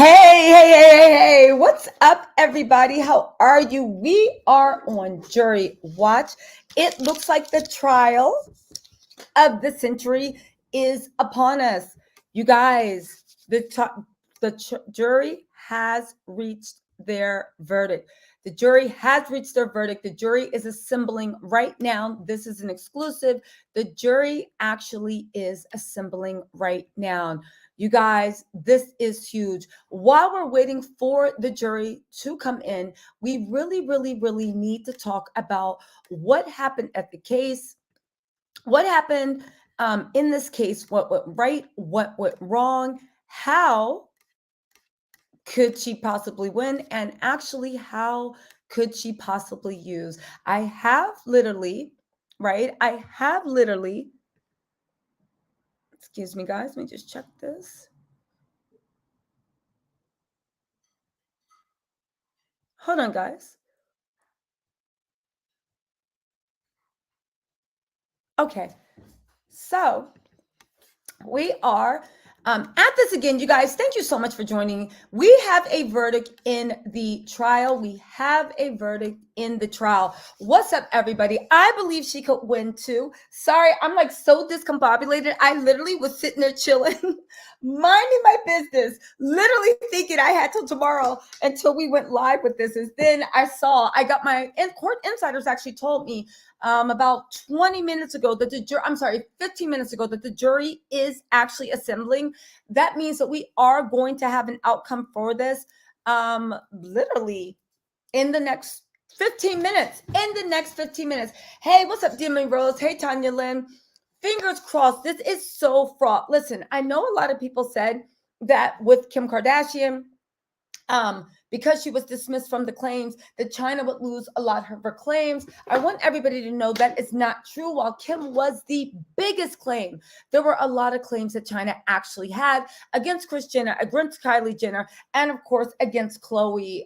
Hey, what's up, everybody? How are you? We are on Jury Watch. It looks like the trial of the century is upon us. You guys, the jury has reached their verdict. The jury has reached their verdict. The jury is assembling right now. This is an exclusive. The jury actually is assembling right now. You guys, this is huge. While we're waiting for the jury to come in, we really need to talk about what happened at the case, what happened in this case, what went right, what went wrong, how could she possibly win, and actually how could she possibly use. I have literally, excuse me guys, let me just check this. Hold on guys. Okay, so we are at this again, you guys. Thank you so much for joining. We have a verdict in the trial. What's up, everybody? I believe she could win too. Sorry, I'm like so discombobulated. I literally was sitting there chilling, minding my business, literally thinking I had till tomorrow until we went live with this. And then I got my court insiders actually told me about 20 minutes ago that 15 minutes ago that the jury is actually assembling. That means that we are going to have an outcome for this literally in the next 15 minutes. Hey, what's up, Demi Rose? Hey, Tanya Lynn. Fingers crossed. This is so fraught. Listen, I know a lot of people said that with Kim Kardashian, because she was dismissed from the claims, that Chyna would lose a lot of her claims. I want everybody to know that is not true. While Kim was the biggest claim, there were a lot of claims that Chyna actually had against Kris Jenner, against Kylie Jenner, and of course against Khloe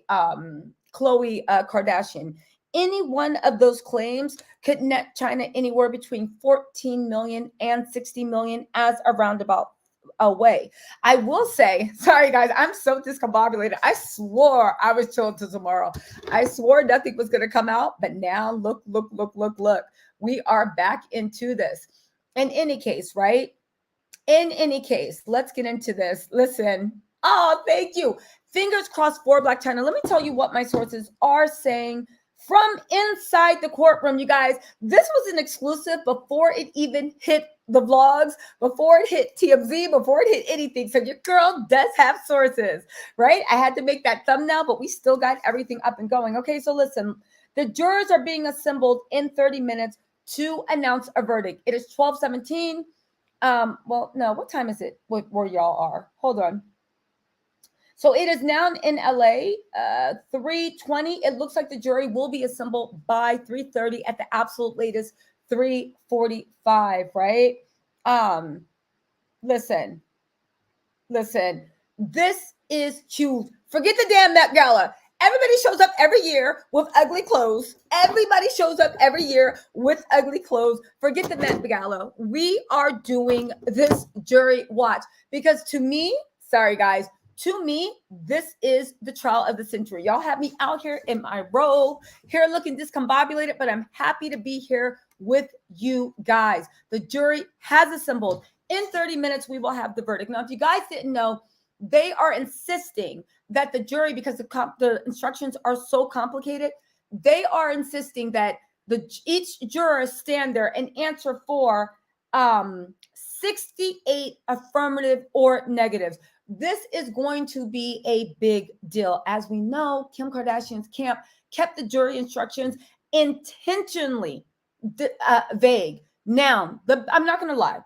Kardashian. Any one of those claims could net Chyna anywhere between 14 million and 60 million as a roundabout away. I will say, sorry guys, I'm so discombobulated. I swore I was chilling till tomorrow. I swore nothing was going to come out, but now look. We are back into this. In any case, let's get into this. Listen. Oh, thank you. Fingers crossed for Blac Chyna. Let me tell you what my sources are saying from inside the courtroom, you guys. This was an exclusive before it even hit the vlogs, before it hit TMZ, before it hit anything. So your girl does have sources, right? I had to make that thumbnail, but we still got everything up and going. Okay, so listen, the jurors are being assembled in 30 minutes to announce a verdict. It is 12:17. Well, no, what time is it where y'all are? Hold on. So it is now in LA, 3:20. It looks like the jury will be assembled by 3:30 at the absolute latest, 3:45, right? Listen, this is huge. Forget the damn Met Gala. Everybody shows up every year with ugly clothes. Forget the Met Gala. We are doing this jury watch because to me, sorry guys, to me, this is the trial of the century. Y'all have me out here in my robe, here looking discombobulated, but I'm happy to be here with you guys. The jury has assembled. In 30 minutes, we will have the verdict. Now, if you guys didn't know, they are insisting that the jury, because the instructions are so complicated, they are insisting that each juror stand there and answer for 68 affirmative or negatives. This is going to be a big deal. As we know, Kim Kardashian's camp kept the jury instructions intentionally vague. Now, I'm not going to lie.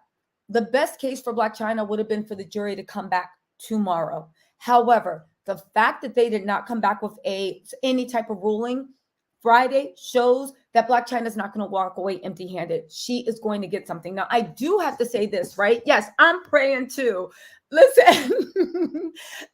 The best case for Blac Chyna would have been for the jury to come back tomorrow. However, the fact that they did not come back with any type of ruling Friday shows that Blac Chyna is not going to walk away empty-handed. She is going to get something. Now, I do have to say this, right? Yes, I'm praying too. Listen,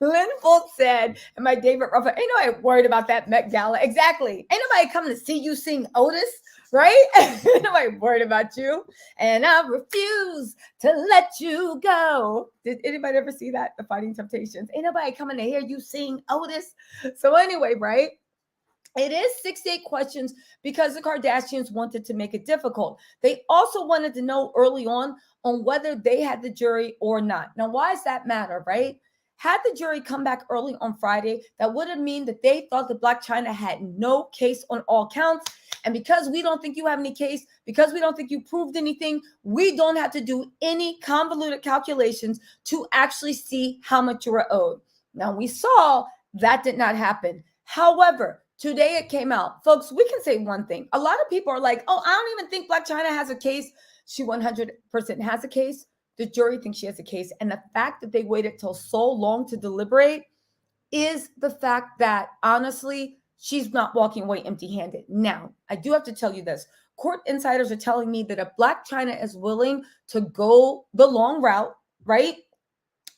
Lynn Fultz said, and my David Ruffin, ain't nobody worried about that Met Gala. Exactly. Ain't nobody coming to see you sing Otis, right? Ain't nobody worried about you. And I refuse to let you go. Did anybody ever see that? The Fighting Temptations. Ain't nobody coming to hear you sing Otis. So anyway, right? It is 68 questions because the Kardashians wanted to make it difficult. They also wanted to know early on whether they had the jury or not. Now, why does that matter, right? Had the jury come back early on Friday, that would have mean that they thought that Blac Chyna had no case on all counts. And because we don't think you have any case, because we don't think you proved anything, we don't have to do any convoluted calculations to actually see how much you were owed. Now, we saw that did not happen. However, today it came out. Folks, we can say one thing. A lot of people are like, oh, I don't even think Blac Chyna has a case. She 100% has a case. The jury thinks she has a case. And the fact that they waited till so long to deliberate is the fact that, honestly, she's not walking away empty-handed. Now, I do have to tell you this. Court insiders are telling me that if Blac Chyna is willing to go the long route, right?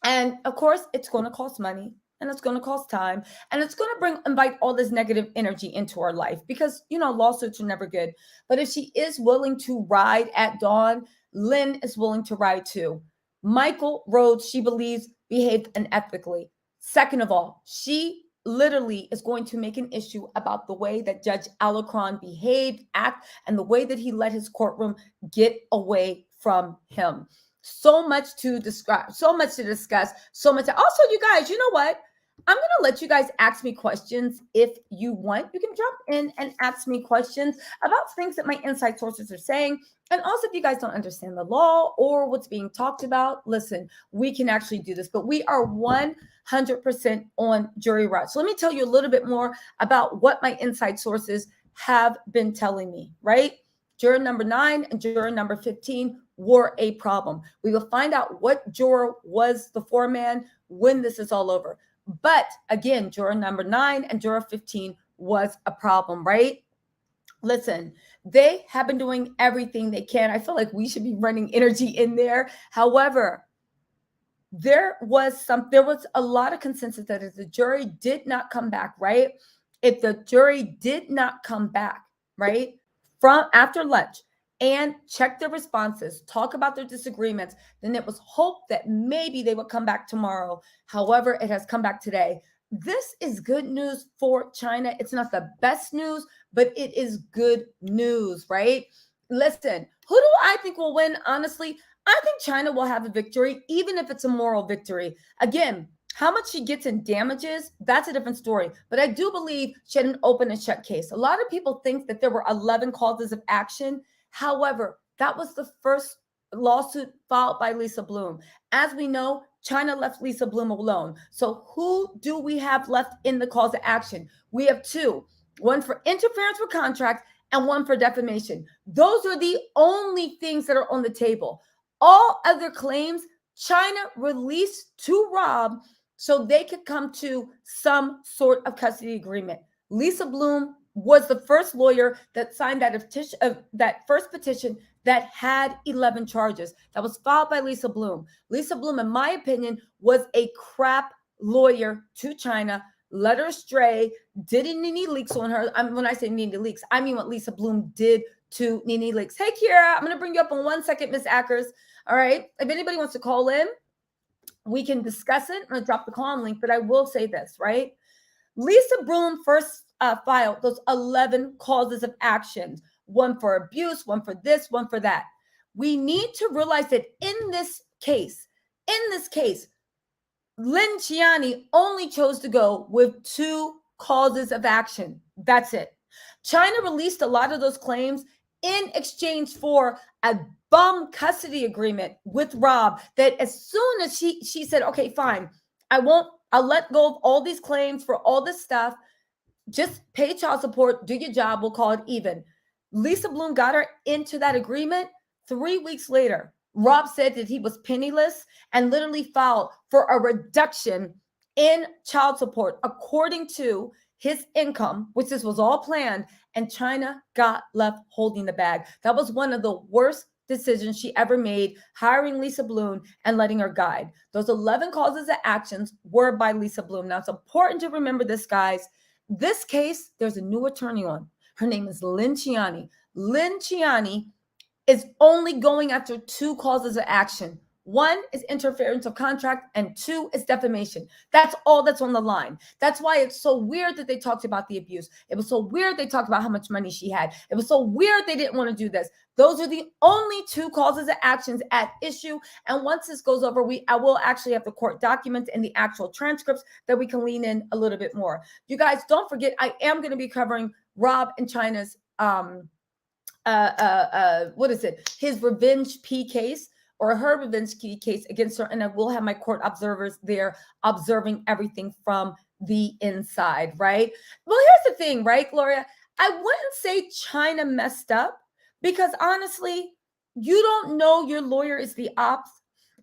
And, of course, it's going to cost money. And it's going to cost time, and it's going to invite all this negative energy into our life because, lawsuits are never good. But if she is willing to ride at dawn, Lynn is willing to ride too. Michael Rhodes, she believes, behaved unethically. Second of all, she literally is going to make an issue about the way that Judge Alarcon behaved, and the way that he let his courtroom get away from him. So much to describe, so much to discuss, so much. Also, you guys, you know what? I'm going to let you guys ask me questions if you want. You can jump in and ask me questions about things that my inside sources are saying. And also, if you guys don't understand the law or what's being talked about, listen, we can actually do this. But we are 100% on jury route. So let me tell you a little bit more about what my inside sources have been telling me, right? Juror number 9 and juror number 15 were a problem. We will find out what juror was the foreman when this is all over. But again, juror number 9 and juror 15 was a problem, right? Listen, they have been doing everything they can. I feel like we should be running energy in there. However, there was a lot of consensus that if the jury did not come back, right? If the jury did not come back, right, from after lunch and check their responses, talk about their disagreements, then it was hope that maybe they would come back tomorrow. However, it has come back today. This is good news for Chyna. It's not the best news, but it is good news, right? Listen, who do I think will win? Honestly, I think Chyna will have a victory, even if it's a moral victory. Again, how much she gets in damages, that's a different story. But I do believe she had an open and shut case. A lot of people think that there were 11 causes of action. However, that was the first lawsuit filed by Lisa Bloom. As we know, Chyna left Lisa Bloom alone. So who do we have left in the cause of action? We have 2, one for interference with contract and one for defamation. Those are the only things that are on the table. All other claims, Chyna released to Rob so they could come to some sort of custody agreement. Lisa Bloom was the first lawyer that signed that first petition that had 11 charges. That was filed by Lisa Bloom. Lisa Bloom, in my opinion, was a crap lawyer to Chyna, led her astray, did any leaks on her. When I say any leaks, I mean what Lisa Bloom did to Nene Leaks. Hey, Kira, I'm going to bring you up in 1 second, Miss Ackers. All right. If anybody wants to call in, we can discuss it. I'm going to drop the call link, but I will say this, right? Lisa Bloom first filed those 11 causes of action, one for abuse, one for this, one for that. We need to realize that in this case, Lynn Ciani only chose to go with 2 causes of action. That's it. Chyna released a lot of those claims in exchange for a bum custody agreement with Rob that as soon as she said, okay, fine, I'll let go of all these claims for all this stuff. Just pay child support, do your job, we'll call it even. Lisa Bloom got her into that agreement. 3 weeks later, Rob said that he was penniless and literally filed for a reduction in child support, according to his income, which this was all planned, and Chyna got left holding the bag. That was one of the worst decisions she ever made, hiring Lisa Bloom and letting her guide. Those 11 causes of actions were by Lisa Bloom. Now, it's important to remember this, guys. This case, there's a new attorney on. Her name is Lynn Chyna. Lynn Chyna is only going after 2 causes of action. 1 is interference of contract, and 2 is defamation. That's all that's on the line. That's why it's so weird that they talked about the abuse. It was so weird they talked about how much money she had. It was so weird they didn't want to do this. Those are the only 2 causes of actions at issue. And once this goes over, I will actually have the court documents and the actual transcripts that we can lean in a little bit more. You guys, don't forget, I am going to be covering Rob and Chyna's what is it? His revenge P case, or her revenge P case against her. And I will have my court observers there observing everything from the inside, right? Well, here's the thing, right, Gloria? I wouldn't say Chyna messed up, because honestly, you don't know your lawyer is the ops.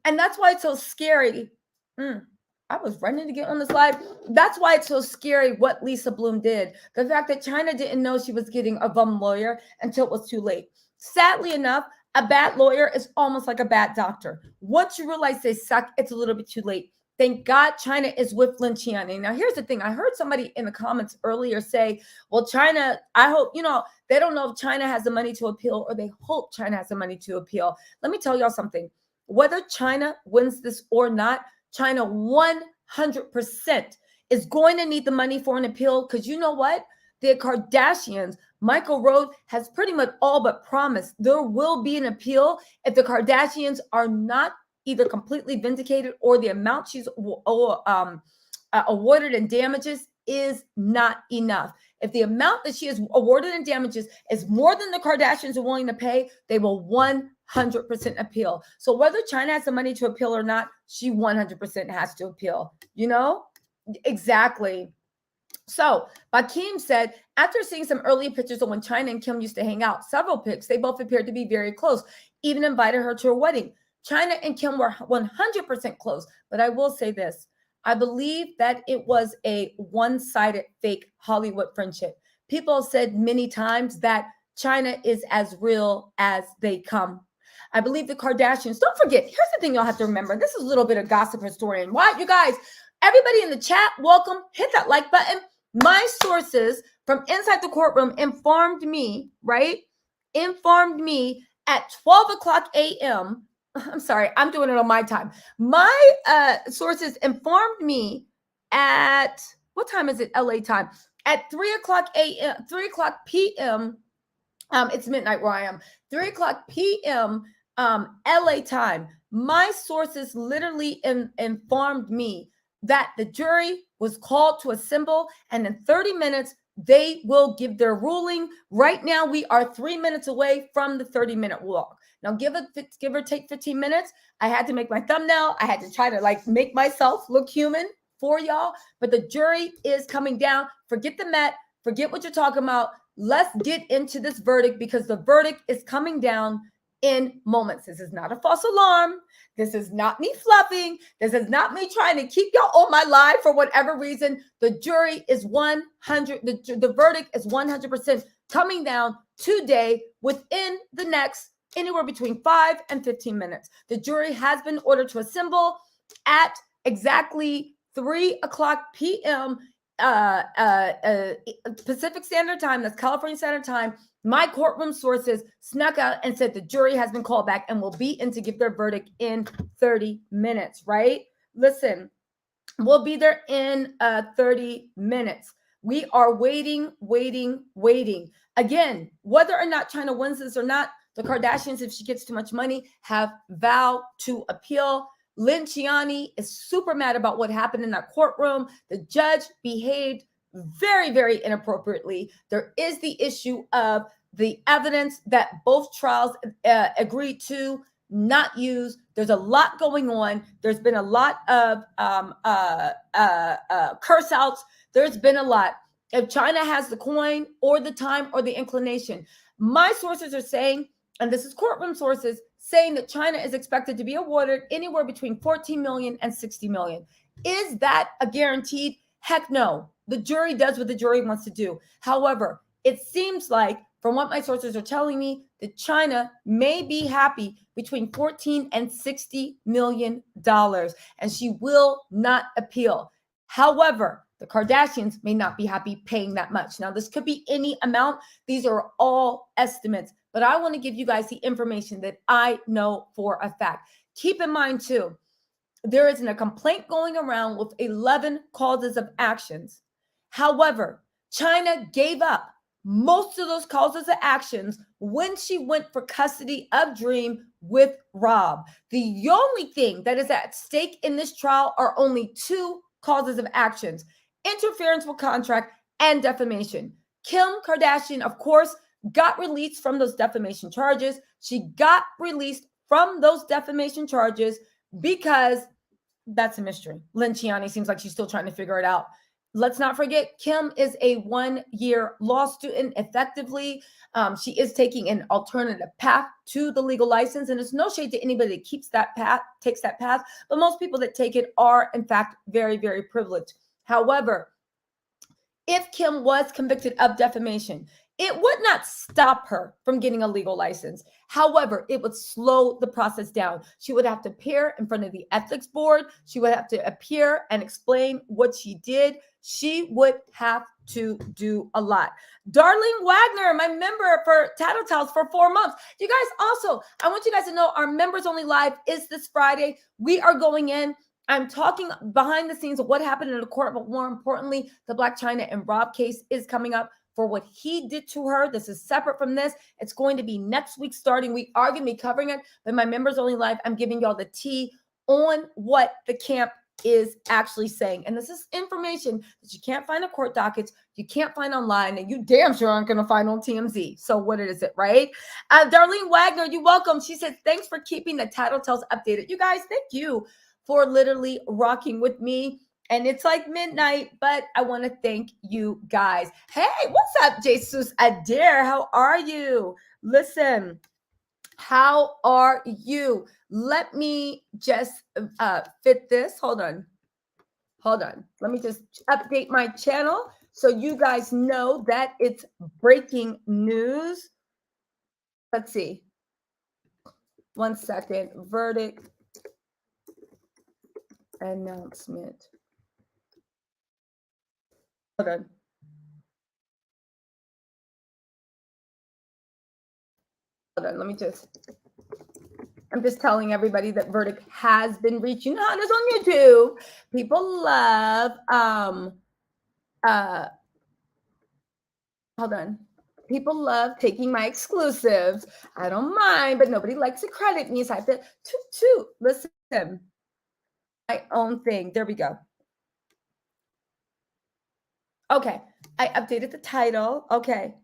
And that's why it's so scary. I was running to get on the slide. That's why it's so scary what Lisa Bloom did. The fact that Chyna didn't know she was getting a bum lawyer until it was too late. Sadly enough, a bad lawyer is almost like a bad doctor. Once you realize they suck, it's a little bit too late. Thank God Chyna is with Lynn Chyna. Now, here's the thing. I heard somebody in the comments earlier say, well, Chyna, I hope, they don't know if Chyna has the money to appeal, or they hope Chyna has the money to appeal. Let me tell y'all something. Whether Chyna wins this or not, Chyna 100% is going to need the money for an appeal, because you know what? The Kardashians, Michael Rowe has pretty much all but promised there will be an appeal if the Kardashians are not either completely vindicated, or the amount she's awarded in damages is not enough. If the amount that she is awarded in damages is more than the Kardashians are willing to pay, they will 100% appeal. So whether Chyna has the money to appeal or not, she 100% has to appeal. Exactly. So Bakim said, after seeing some early pictures of when Chyna and Kim used to hang out, several pics, they both appeared to be very close, even invited her to her wedding. Chyna and Kim were 100% close. But I will say this. I believe that it was a one-sided fake Hollywood friendship. People said many times that Chyna is as real as they come. I believe the Kardashians, don't forget, here's the thing y'all have to remember. This is a little bit of gossip historian. Why, you guys, everybody in the chat, welcome. Hit that like button. My sources from inside the courtroom informed me, right? Informed me at 12 o'clock a.m. I'm sorry, I'm doing it on my time. My sources informed me at, what time is it, LA time? At 3 o'clock a.m., 3 o'clock p.m., it's midnight where I am, 3 o'clock p.m., LA time. My sources literally informed me that the jury was called to assemble, and in 30 minutes, they will give their ruling. Right now, we are 3 minutes away from the 30-minute walk. Now, give or take 15 minutes. I had to make my thumbnail. I had to try to make myself look human for y'all. But the jury is coming down. Forget the Met. Forget what you're talking about. Let's get into this verdict, because the verdict is coming down in moments. This is not a false alarm. This is not me fluffing. This is not me trying to keep y'all on my live for whatever reason. The jury is 100. The verdict is 100% coming down today, within the next anywhere between 5 and 15 minutes. The jury has been ordered to assemble at exactly 3 o'clock p.m. Pacific Standard Time. That's California Standard Time. My courtroom sources snuck out and said the jury has been called back and will be in to give their verdict in 30 minutes, right? Listen, we'll be there in 30 minutes. We are waiting. Again, whether or not Chyna wins this or not, the Kardashians, if she gets too much money, have vowed to appeal. Lynn Chyna is super mad about what happened in that courtroom. The judge behaved very, very inappropriately. There is the issue of the evidence that both trials agreed to not use. There's a lot going on. There's been a lot of curse outs. There's been a lot. If Chyna has the coin or the time or the inclination, my sources are saying, and this is courtroom sources, saying that Chyna is expected to be awarded anywhere between $14 million and $60 million. Is that a guaranteed? Heck no. the jury does what the jury wants to do. However, it seems like, from what my sources are telling me, that Chyna may be happy between $14 and $60 million, and she will not appeal. However, the Kardashians may not be happy paying that much. Now, this could be any amount. These are all estimates, but I want to give you guys the information that I know for a fact. Keep in mind, too, there isn't a complaint going around with 11 causes of actions. However, Chyna gave up most of those causes of actions when she went for custody of Dream with Rob. The only thing that is at stake in this trial are only 2 causes of actions: interference with contract and defamation. Kim Kardashian, of course, got released from those defamation charges. She got released from those defamation charges because that's a mystery. Lynn Chiani seems like she's still trying to figure it out. Let's not forget, Kim is a 1-year law student. Effectively, she is taking an alternative path to the legal license, and it's no shade to anybody that takes that path, but most people that take it are, in fact, very, very privileged. However, if Kim was convicted of defamation, it would not stop her from getting a legal license. However, it would slow the process down. She would have to appear in front of the ethics board. She would have to appear and explain what she did. She would have to do a lot. Darlene Wagner, my member for Tattletales for 4 months. You guys also, I want you guys to know our members only live is this Friday. We are going in. I'm talking behind the scenes of what happened in the court, but more importantly, the Blac Chyna and Rob case is coming up for what he did to her. This is separate from this. It's going to be next week starting. We are going to be covering it, but my members only live, I'm giving y'all the tea on what the camp is actually saying. And this is information that you can't find in court dockets, you can't find online, and you damn sure aren't going to find on TMZ. So what is it, right? Darlene Wagner, you're welcome. She said, thanks for keeping the Tattletales updated. You guys, thank you for literally rocking with me. And it's like midnight, but I want to thank you guys. Hey, what's up, Jesus Adair? How are you? Listen, how are you? Let me just fit this. Hold on. Let me just update my channel so you guys know that it's breaking news. Let's see. 1 second. Verdict announcement. Hold on. I'm just telling everybody that verdict has been reached. You know how it is on YouTube. People love, hold on. People love taking my exclusives. I don't mind, but nobody likes to credit me. So I have to toot. Listen, my own thing. There we go. Okay, I updated the title. Okay.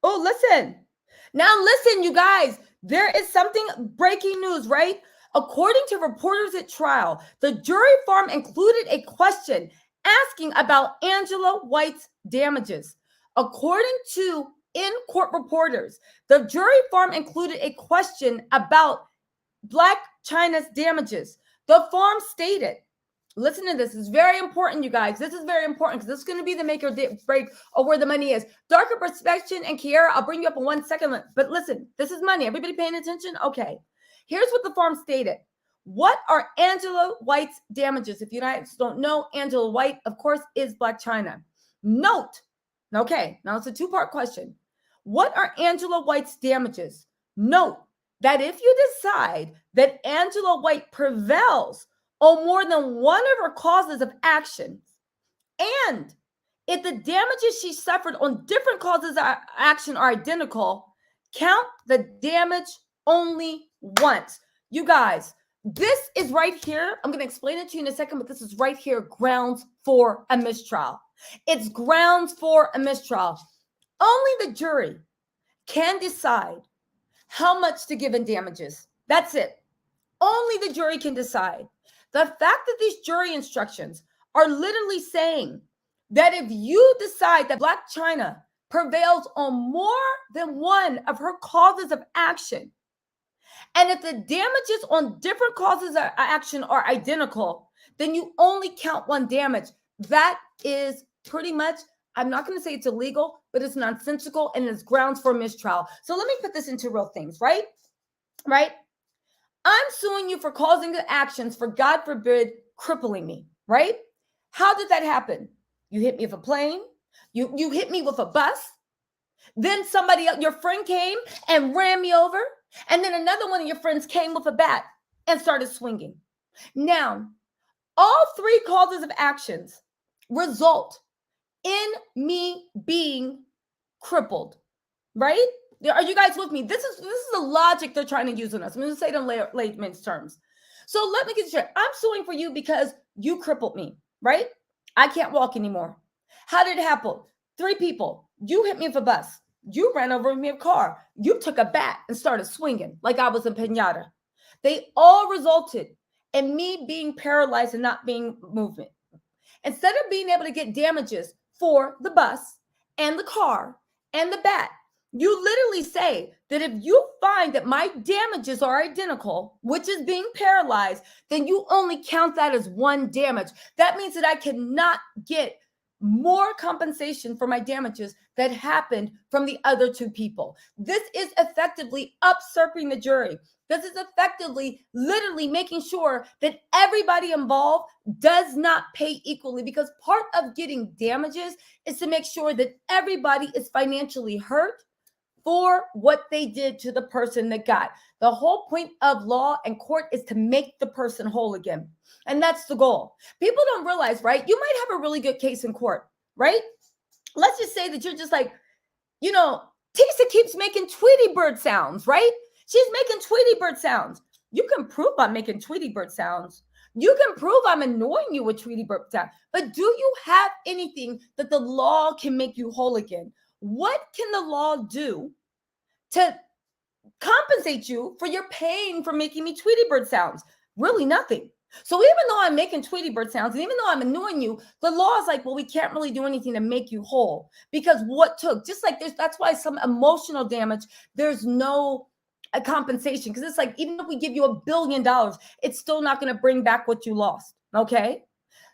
Oh, listen. Now listen, you guys. There is something breaking news, right? According to reporters at trial, the jury farm included a question asking about Angela White's damages. According to in-court reporters, the jury farm included a question about Blac Chyna's damages. The farm stated, listen to this. It's very important, you guys. This is very important because this is going to be the make or break of where the money is. Darker Perception and Kiara, I'll bring you up in 1 second. But listen, this is money. Everybody paying attention? Okay. Here's what the farm stated. What are Angela White's damages? If you guys don't know, Angela White, of course, is Blac Chyna. Note, okay, now it's a 2-part question. What are Angela White's damages? Note that if you decide that Angela White prevails on more than one of her causes of action, and if the damages she suffered on different causes of action are identical, count the damage only once. You guys, this is right here. I'm going to explain it to you in a second, but this is right here, grounds for a mistrial. It's grounds for a mistrial. Only the jury can decide how much to give in damages. That's it. Only the jury can decide. The fact that these jury instructions are literally saying that if you decide that Blac Chyna prevails on more than one of her causes of action, and if the damages on different causes of action are identical, then you only count one damage. That is pretty much, I'm not going to say it's illegal, but it's nonsensical and it's grounds for mistrial. So let me put this into real things, right? Right? I'm suing you for causing the actions for, God forbid, crippling me, right? How did that happen? You hit me with a plane. You hit me with a bus. Then somebody else, your friend came and ran me over. And then another one of your friends came with a bat and started swinging. Now, all three causes of actions result in me being crippled, right? Are you guys with me? This is the logic they're trying to use on us. I'm going to say it in layman's terms. So let me get straight. I'm suing for you because you crippled me, right? I can't walk anymore. How did it happen? Three people. You hit me with a bus. You ran over me with a car. You took a bat and started swinging like I was a piñata. They all resulted in me being paralyzed and not being movement. Instead of being able to get damages for the bus and the car and the bat, you literally say that if you find that my damages are identical, which is being paralyzed, then you only count that as one damage. That means that I cannot get more compensation for my damages that happened from the other two people. This is effectively usurping the jury. This is effectively literally making sure that everybody involved does not pay equally, because part of getting damages is to make sure that everybody is financially hurt for what they did to the person that got. The whole point of law and court is to make the person whole again. And that's the goal. People don't realize, right? You might have a really good case in court, right? Let's just say that you're just like, Tisa keeps making Tweety Bird sounds, right? She's making Tweety Bird sounds. You can prove I'm making Tweety Bird sounds. You can prove I'm annoying you with Tweety Bird sounds. But do you have anything that the law can make you whole again? What can the law do to compensate you for your pain for making me Tweety Bird sounds? Really nothing. So even though I'm making Tweety Bird sounds, and even though I'm annoying you, the law is like, well, we can't really do anything to make you whole, because what took, just like that's why some emotional damage, there's no compensation, because it's like, even if we give you $1 billion, it's still not going to bring back what you lost. Okay.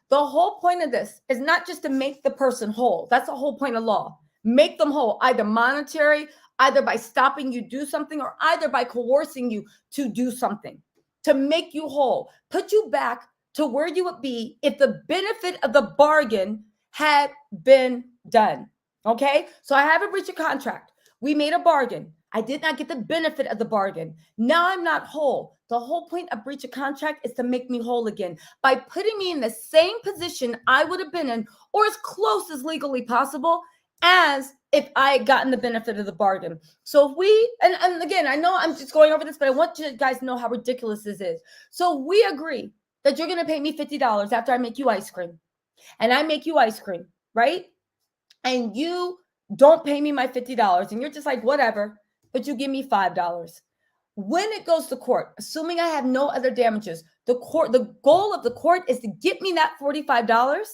The whole point of this is not just to make the person whole. That's the whole point of law. Make them whole, either monetary, either by stopping you do something, or either by coercing you to do something, to make you whole, put you back to where you would be if the benefit of the bargain had been done. Okay. So I have a breach of contract. We made a bargain. I did not get the benefit of the bargain. Now I'm not whole. The whole point of breach of contract is to make me whole again by putting me in the same position I would have been in, or as close as legally possible, as if I had gotten the benefit of the bargain. So if we, and again, I know I'm just going over this, but I want you guys to know how ridiculous this is. So we agree that you're going to pay me $50 after I make you ice cream. And I make you ice cream, right? And you don't pay me my $50. And you're just like, whatever, but you give me $5. When it goes to court, assuming I have no other damages, the goal of the court is to get me that $45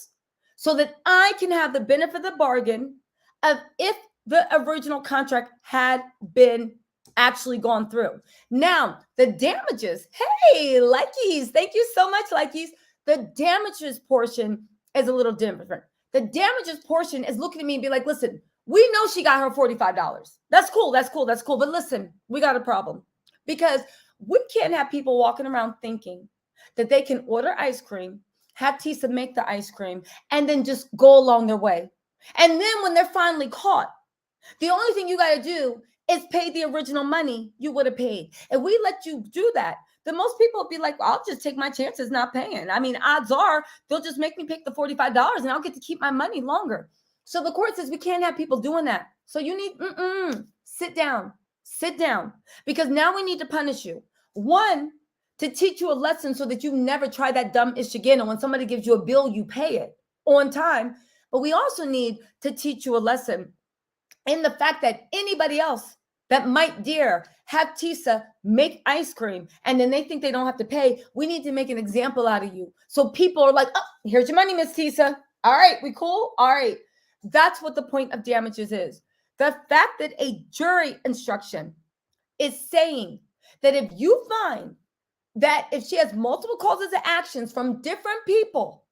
so that I can have the benefit of the bargain of if the original contract had been actually gone through. Now, the damages, hey, Likies, thank you so much, Likies. The damages portion is a little different. The damages portion is looking at me and be like, listen, we know she got her $45. That's cool. But listen, we got a problem, because we can't have people walking around thinking that they can order ice cream, have Tisa make the ice cream, and then just go along their way. And then when they're finally caught, the only thing you got to do is pay the original money you would have paid. If we let you do that, then most people will be like, well, I'll just take my chances not paying. I mean, odds are they'll just make me pick the $45 and I'll get to keep my money longer. So the court says we can't have people doing that. So you need, sit down, because now we need to punish you. One, to teach you a lesson so that you never try that dumb ish again. And when somebody gives you a bill, you pay it on time. But we also need to teach you a lesson in the fact that anybody else that might dare have Tisa make ice cream and then they think they don't have to pay, we need to make an example out of you. So people are like, oh, here's your money, Miss Tisa. All right, we cool? All right. That's what the point of damages is. The fact that a jury instruction is saying that if you find that if she has multiple causes of actions from different people,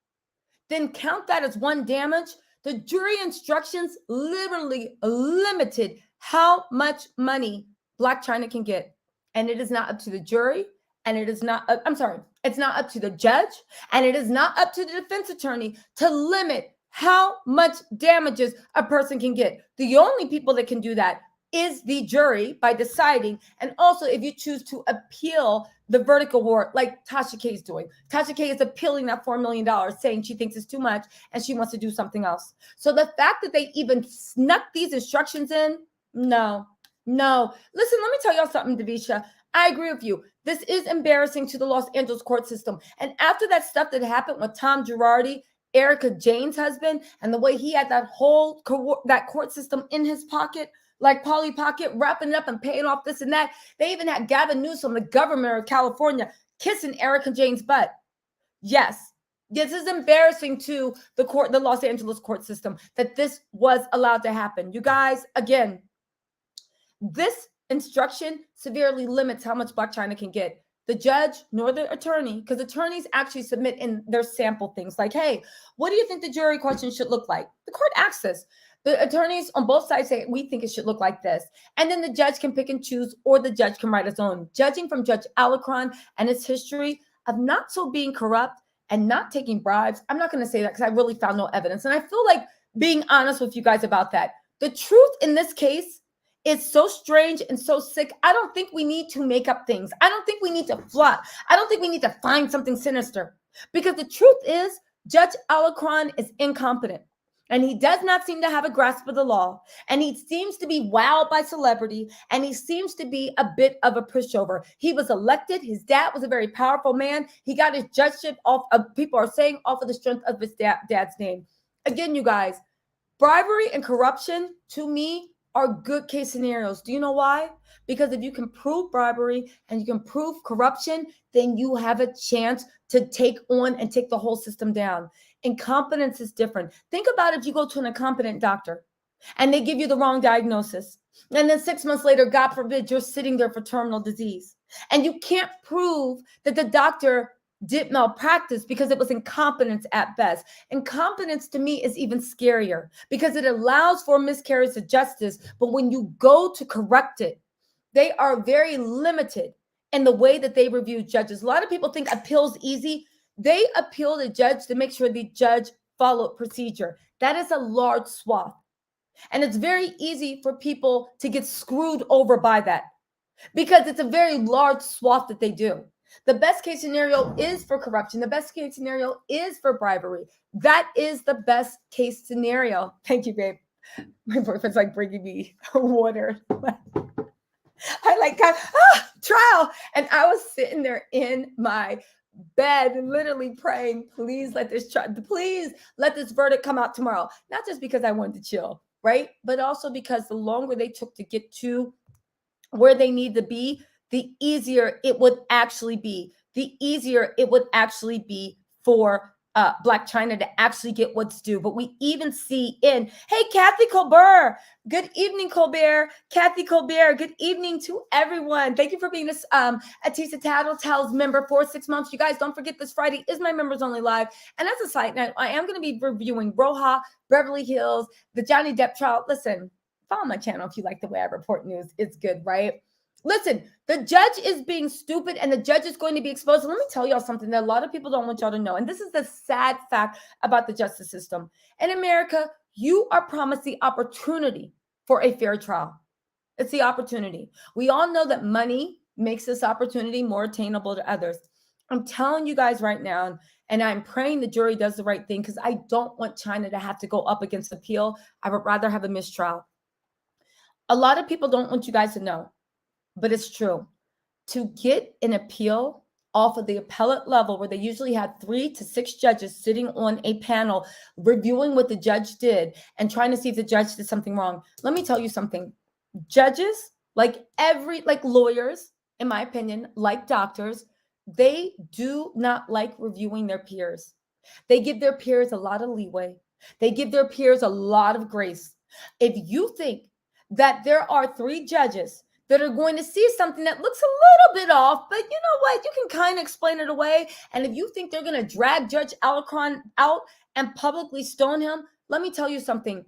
then count that as one damage. The jury instructions literally limited how much money Blac Chyna can get. And it is not up to the jury. And it is not, it's not up to the judge. And it is not up to the defense attorney to limit how much damages a person can get. The only people that can do that is the jury by deciding. And also, if you choose to appeal the verdict award, like Tasha K is doing. Tasha K is appealing that $4 million, saying she thinks it's too much and she wants to do something else. So the fact that they even snuck these instructions in, no. Listen, let me tell y'all something, Davisha. I agree with you. This is embarrassing to the Los Angeles court system. And after that stuff that happened with Tom Girardi, Erica Jane's husband, and the way he had that whole court system in his pocket, like Polly Pocket, wrapping it up and paying off this and that. They even had Gavin Newsom, the governor of California, kissing Erica Jane's butt. Yes, this is embarrassing to the Los Angeles court system that this was allowed to happen. You guys, again, this instruction severely limits how much Blac Chyna can get. The judge nor the attorney, because attorneys actually submit in their sample things like, hey, what do you think the jury question should look like? The court asks this. The attorneys on both sides say, we think it should look like this. And then the judge can pick and choose, or the judge can write his own. Judging from Judge Alarcon and his history of not so being corrupt and not taking bribes, I'm not going to say that because I really found no evidence. And I feel like being honest with you guys about that. The truth in this case is so strange and so sick. I don't think we need to make up things. I don't think we need to plot. I don't think we need to find something sinister. Because the truth is, Judge Alarcon is incompetent. And he does not seem to have a grasp of the law. And he seems to be wowed by celebrity. And he seems to be a bit of a pushover. He was elected. His dad was a very powerful man. He got his judgeship off of, people are saying, off of the strength of his dad's name. Again, you guys, bribery and corruption, to me, are good case scenarios. Do you know why? Because if you can prove bribery and you can prove corruption, then you have a chance to take on and take the whole system down. Incompetence is different. Think about if you go to an incompetent doctor and they give you the wrong diagnosis. And then 6 months later, God forbid, you're sitting there for terminal disease. And you can't prove that the doctor did malpractice because it was incompetence at best. Incompetence to me is even scarier because it allows for miscarriage of justice. But when you go to correct it, they are very limited in the way that they review judges. A lot of people think appeal's easy. They appeal the judge to make sure the judge followed procedure. That is a large swath. And it's very easy for people to get screwed over by that because it's a very large swath that they do. The best case scenario is for corruption. The best case scenario is for bribery. That is the best case scenario. Thank you, babe. My boyfriend's like bringing me water. I like trial. And I was sitting there in my bed literally praying, please let this verdict come out tomorrow. Not just because I wanted to chill, right? But also because the longer they took to get to where they need to be, the easier it would actually be. The easier it would actually be for Blac Chyna to actually get what's due. But we even see hey, Kathy Colbert. Good evening, Colbert. Kathy Colbert, good evening to everyone. Thank you for being this Atisa Tattletales member for 6 months. You guys, don't forget this Friday is my members only live. And as a side note, I am going to be reviewing Roja, Beverly Hills, the Johnny Depp trial. Listen, follow my channel if you like the way I report news. It's good, right? Listen, the judge is being stupid and the judge is going to be exposed. And let me tell y'all something that a lot of people don't want y'all to know. And this is the sad fact about the justice system. In America, you are promised the opportunity for a fair trial. It's the opportunity. We all know that money makes this opportunity more attainable to others. I'm telling you guys right now, and I'm praying the jury does the right thing because I don't want Chyna to have to go up against appeal. I would rather have a mistrial. A lot of people don't want you guys to know. But it's true. To get an appeal off of the appellate level, where they usually have 3 to 6 judges sitting on a panel reviewing what the judge did and trying to see if the judge did something wrong. Let me tell you something. Judges, like lawyers, in my opinion, like doctors, they do not like reviewing their peers. They give their peers a lot of leeway. They give their peers a lot of grace. If you think that there are 3 judges that are going to see something that looks a little bit off, but you know what? You can kind of explain it away. And if you think they're going to drag Judge Alarcon out and publicly stone him, let me tell you something.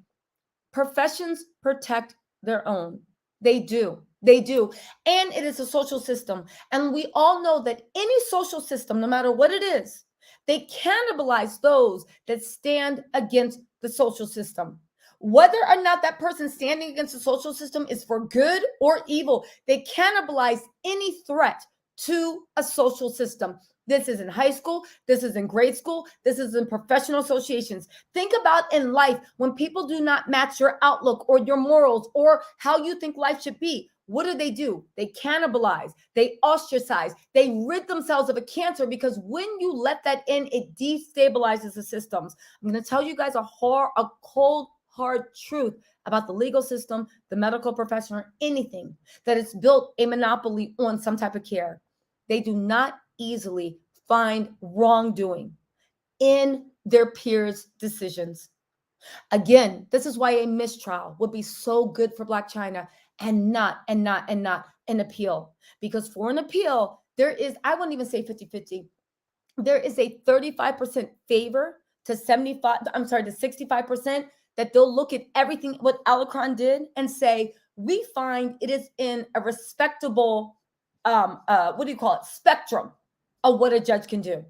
Professions protect their own. They do. They do. And it is a social system. And we all know that any social system, no matter what it is, they cannibalize those that stand against the social system. Whether or not that person standing against the social system is for good or evil, they cannibalize any threat to a social system. This is in high school. This is in grade school. This is in professional associations. Think about in life when people do not match your outlook or your morals or how you think life should be. What do? They cannibalize, they ostracize, they rid themselves of a cancer because when you let that in, it destabilizes the systems. I'm going to tell you guys a cold, hard truth about the legal system, the medical profession, or anything that is built a monopoly on some type of care. They do not easily find wrongdoing in their peers' decisions. Again, this is why a mistrial would be so good for Blac Chyna and not an appeal. Because for an appeal, there is, I wouldn't even say 50-50. There is a 35% favor to 65% that they'll look at everything what Alacron did and say, we find it is in a respectable, spectrum of what a judge can do.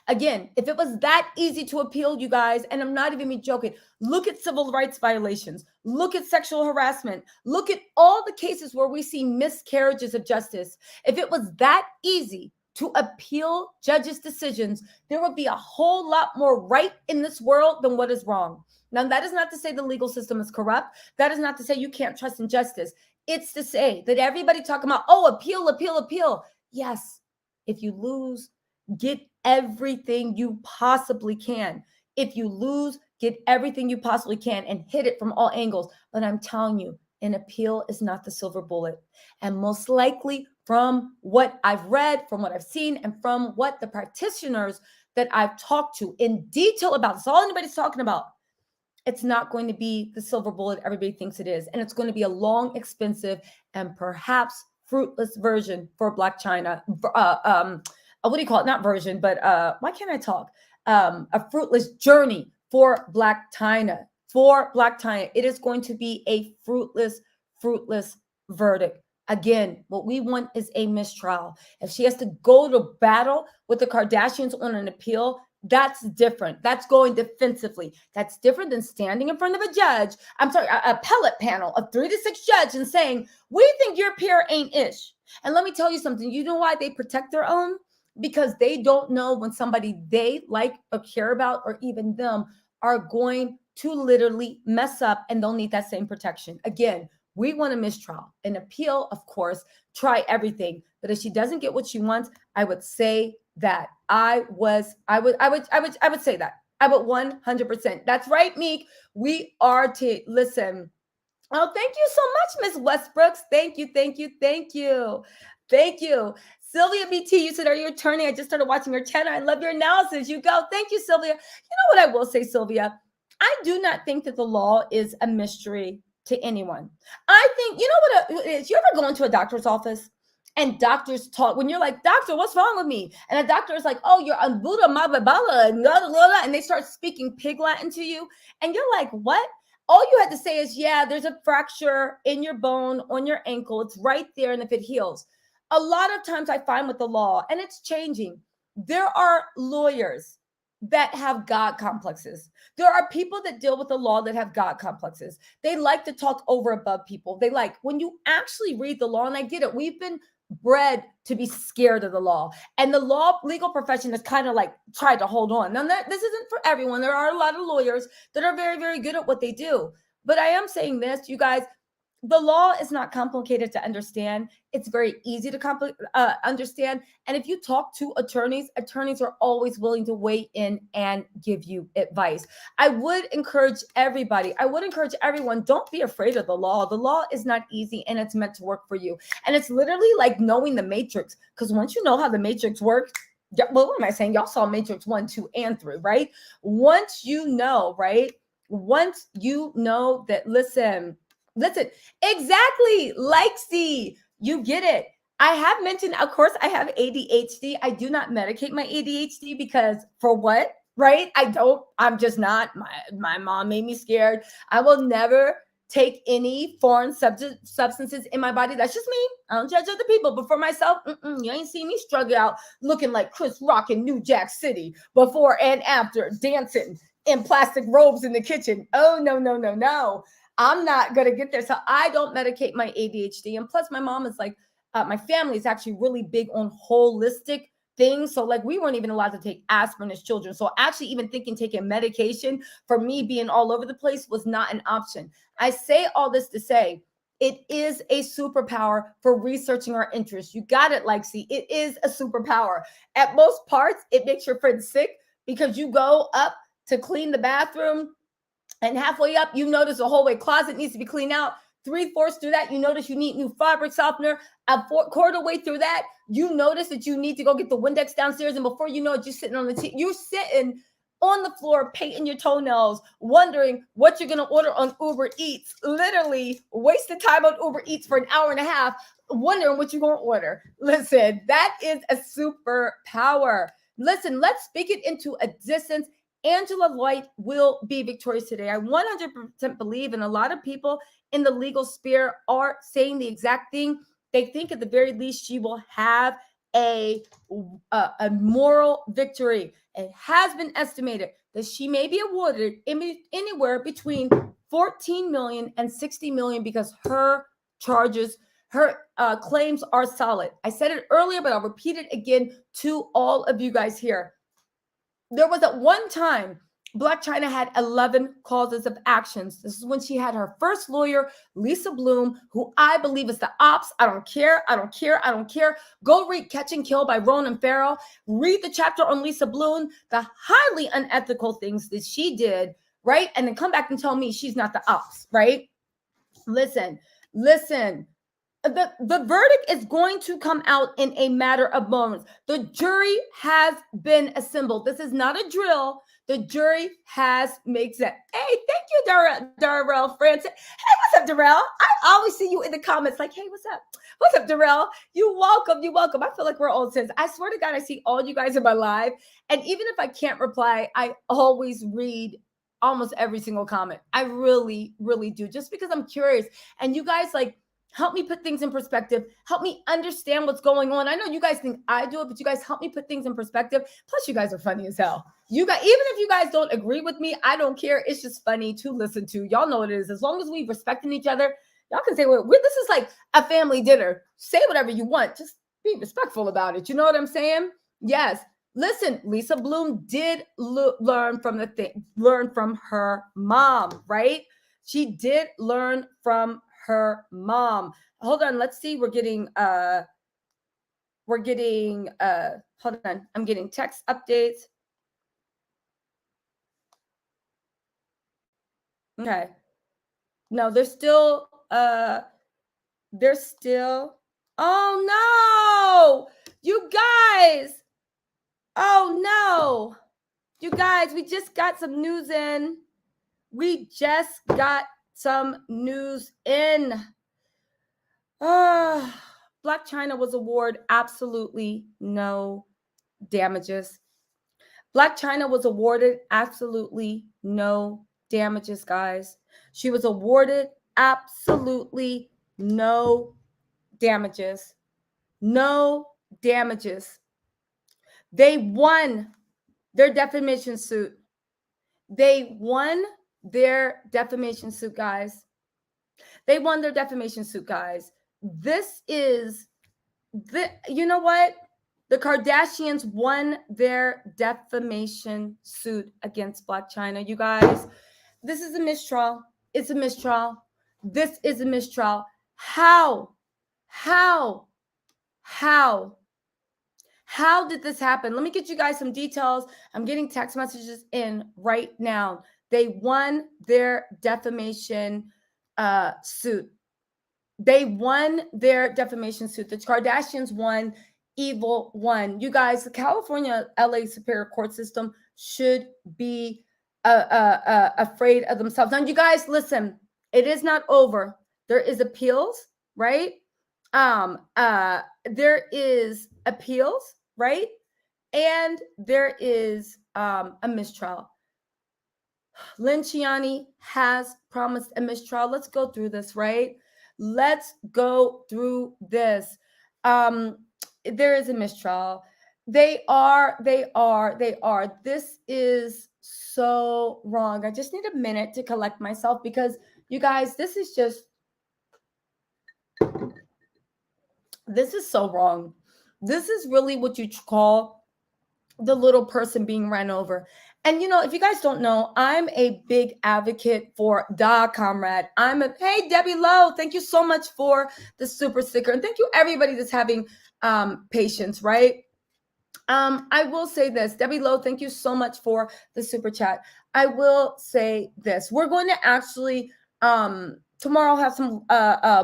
Again, if it was that easy to appeal, you guys, and I'm not even joking, look at civil rights violations, look at sexual harassment, look at all the cases where we see miscarriages of justice. If it was that easy to appeal judges' decisions, there would be a whole lot more right in this world than what is wrong. Now, that is not to say the legal system is corrupt. That is not to say you can't trust in justice. It's to say that everybody talking about, oh, appeal. Yes, if you lose, get everything you possibly can. If you lose, get everything you possibly can and hit it from all angles. But I'm telling you, an appeal is not the silver bullet. And most likely from what I've read, from what I've seen, and from what the practitioners that I've talked to in detail about, that's all anybody's talking about, it's not going to be the silver bullet everybody thinks it is. And it's going to be a long, expensive, and perhaps fruitless version for Blac Chyna. What do you call it? Not version, but why can't I talk? A fruitless journey for Blac Chyna. For Blac Chyna, it is going to be a fruitless verdict. Again, what we want is a mistrial. If she has to go to battle with the Kardashians on an appeal, that's different. That's going defensively. That's different than standing in front of a judge. I'm sorry, an appellate panel of 3 to 6 judges and saying, we think your peer ain't ish. And let me tell you something. You know why they protect their own? Because they don't know when somebody they like or care about or even them are going to literally mess up, and they'll need that same protection. Again, we want a mistrial. An appeal, of course, try everything. But if she doesn't get what she wants, I would say that I would say that. I would 100%. That's right, Meek. We are to listen. Oh, thank you so much, Miss Westbrooks. Thank you. Sylvia BT, you said, are you attorney? I just started watching your channel. I love your analysis. You go. Thank you, Sylvia. You know what I will say, Sylvia? I do not think that the law is a mystery to anyone. I think, you know what it is? You ever go into a doctor's office and doctors talk, when you're like, doctor, what's wrong with me? And a doctor is like, oh, you're on Buddha Mababala, and they start speaking pig Latin to you. And you're like, what? All you had to say is, yeah, there's a fracture in your bone on your ankle. It's right there. And if it heals. A lot of times I find with the law, and it's changing, there are lawyers that have God complexes. There are people that deal with the law that have God complexes. They like to talk over above people. They like, when you actually read the law, and I get it, we've been bred to be scared of the law. And the legal profession has kind of like tried to hold on. Now, this isn't for everyone. There are a lot of lawyers that are very, very good at what they do. But I am saying this, you guys, the law is not complicated to understand. It's very easy to understand. And if you talk to attorneys are always willing to weigh in and give you advice. I would encourage everyone, don't be afraid of the law. The law is not easy, and it's meant to work for you. And it's literally like knowing the Matrix, because once you know how the Matrix works, well, what am I saying? Y'all saw Matrix 1, 2, and 3, right? Once you know, right? Once you know that, listen, exactly, Lexi, you get it. I have mentioned, of course, I have ADHD. I do not medicate my ADHD because for what? right? I'm just not. My mom made me scared. I will never take any foreign substances in my body. That's just me. I don't judge other people, but for myself, you ain't seen me struggle out looking like Chris Rock in New Jack City before and after, dancing in plastic robes in the kitchen. Oh, no, no, no, no. I'm not going to get there. So I don't medicate my ADHD. And plus my mom is like, my family is actually really big on holistic things. So like we weren't even allowed to take aspirin as children. So actually even thinking taking medication for me being all over the place was not an option. I say all this to say it is a superpower for researching our interests. You got it, Lexi. It is a superpower. At most parts, it makes your friend sick because you go up to clean the bathroom and halfway up, you notice the hallway closet needs to be cleaned out. 3/4 through that, you notice you need new fabric softener. A quarter way through that, you notice that you need to go get the Windex downstairs. And before you know it, you're sitting on you're sitting on the floor, painting your toenails, wondering what you're going to order on Uber Eats, literally wasting time on Uber Eats for an hour and a half, wondering what you're going to order. Listen, that is a superpower. Listen, let's speak it into existence. Angela Light will be victorious today. I 100% believe, and a lot of people in the legal sphere are saying the exact thing. They think at the very least she will have a moral victory. It has been estimated that she may be awarded anywhere between 14 million and 60 million because her charges, her claims are solid. I said it earlier, but I'll repeat it again to all of you guys here. There was at one time, Blac Chyna had 11 causes of actions. This is when she had her first lawyer, Lisa Bloom, who I believe is the ops. I don't care. I don't care. I don't care. Go read Catch and Kill by Ronan Farrow. Read the chapter on Lisa Bloom, the highly unethical things that she did, right? And then come back and tell me she's not the ops, right? Listen. The verdict is going to come out in a matter of moments. The jury has been assembled. This is not a drill. The jury has makes it. Hey, thank you, Darrell Francis. Hey, what's up, Darrell? I always see you in the comments like, hey, what's up? What's up, Darrell? You're welcome. You're welcome. I feel like we're old friends. I swear to God, I see all you guys in my live. And even if I can't reply, I always read almost every single comment. I really, really do. Just because I'm curious. And you guys help me put things in perspective. Help me understand what's going on. I know you guys think I do it, but you guys help me put things in perspective. Plus, you guys are funny as hell. You guys, even if you guys don't agree with me, I don't care. It's just funny to listen to. Y'all know what it is. As long as we respecting each other, y'all can say, well, this is like a family dinner. Say whatever you want. Just be respectful about it. You know what I'm saying? Yes. Listen, Lisa Bloom did learn from her mom, right? She did learn from her mom. Hold on, let's see. We're getting hold on. I'm getting text updates. Okay. No, they're still oh no, you guys. Oh no. You guys, we just got some news in. We just got some news in. Blac Chyna was awarded absolutely no damages. Blac Chyna was awarded absolutely no damages, guys. She was awarded absolutely no damages. No damages. They won their defamation suit. They won their defamation suit, guys. They won their defamation suit, guys. This is you know what? The Kardashians won their defamation suit against Blac Chyna. You guys, this is a mistrial. It's a mistrial. This is a mistrial. How did this happen? Let me get you guys some details. I'm getting text messages in right now. They won their defamation suit. They won their defamation suit. The Kardashians won. Evil won. You guys, the California LA Superior Court system should be afraid of themselves. Now, you guys, listen, it is not over. There is appeals, right? There is appeals, right? And there is a mistrial. Chyna has promised a mistrial. Let's go through this, right? Let's go through this. There is a mistrial. They are. This is so wrong. I just need a minute to collect myself because you guys, this is so wrong. This is really what you call the little person being ran over. And if you guys don't know, I'm a big advocate for Da Comrade. Hey, Debbie Lowe, thank you so much for the super sticker. And thank you everybody that's having patience, right? I will say this, Debbie Lowe, thank you so much for the super chat. I will say this. We're going to actually tomorrow have some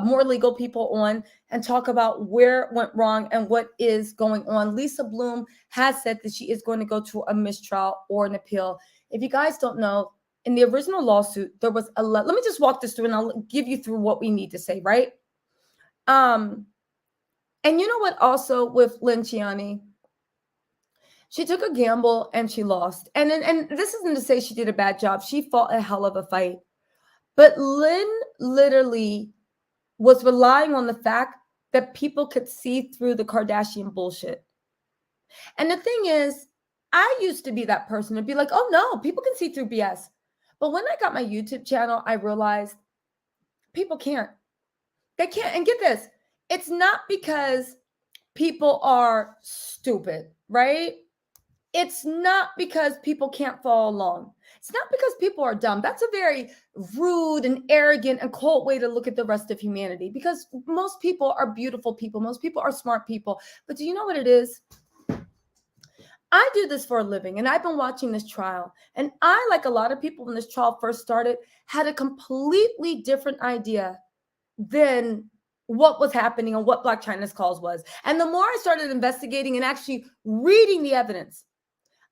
more legal people on and talk about where it went wrong and what is going on. Lisa Bloom has said that she is going to go to a mistrial or an appeal. If you guys don't know, in the original lawsuit, there was let me just walk this through and I'll give you through what we need to say, right? And you know what also with Chyna, she took a gamble and she lost. And this isn't to say she did a bad job. She fought a hell of a fight. But Lynn literally was relying on the fact that people could see through the Kardashian bullshit. And the thing is, I used to be that person to be like, oh no, people can see through BS. But when I got my YouTube channel, I realized people can't. They can't. And get this, it's not because people are stupid, right? It's not because people can't follow along. It's not because people are dumb. That's a very rude and arrogant and cold way to look at the rest of humanity, because most people are beautiful people. Most people are smart people. But do you know what it is? I do this for a living, and I've been watching this trial. And I, like a lot of people when this trial first started, had a completely different idea than what was happening and what Blac Chyna's cause was. And the more I started investigating and actually reading the evidence,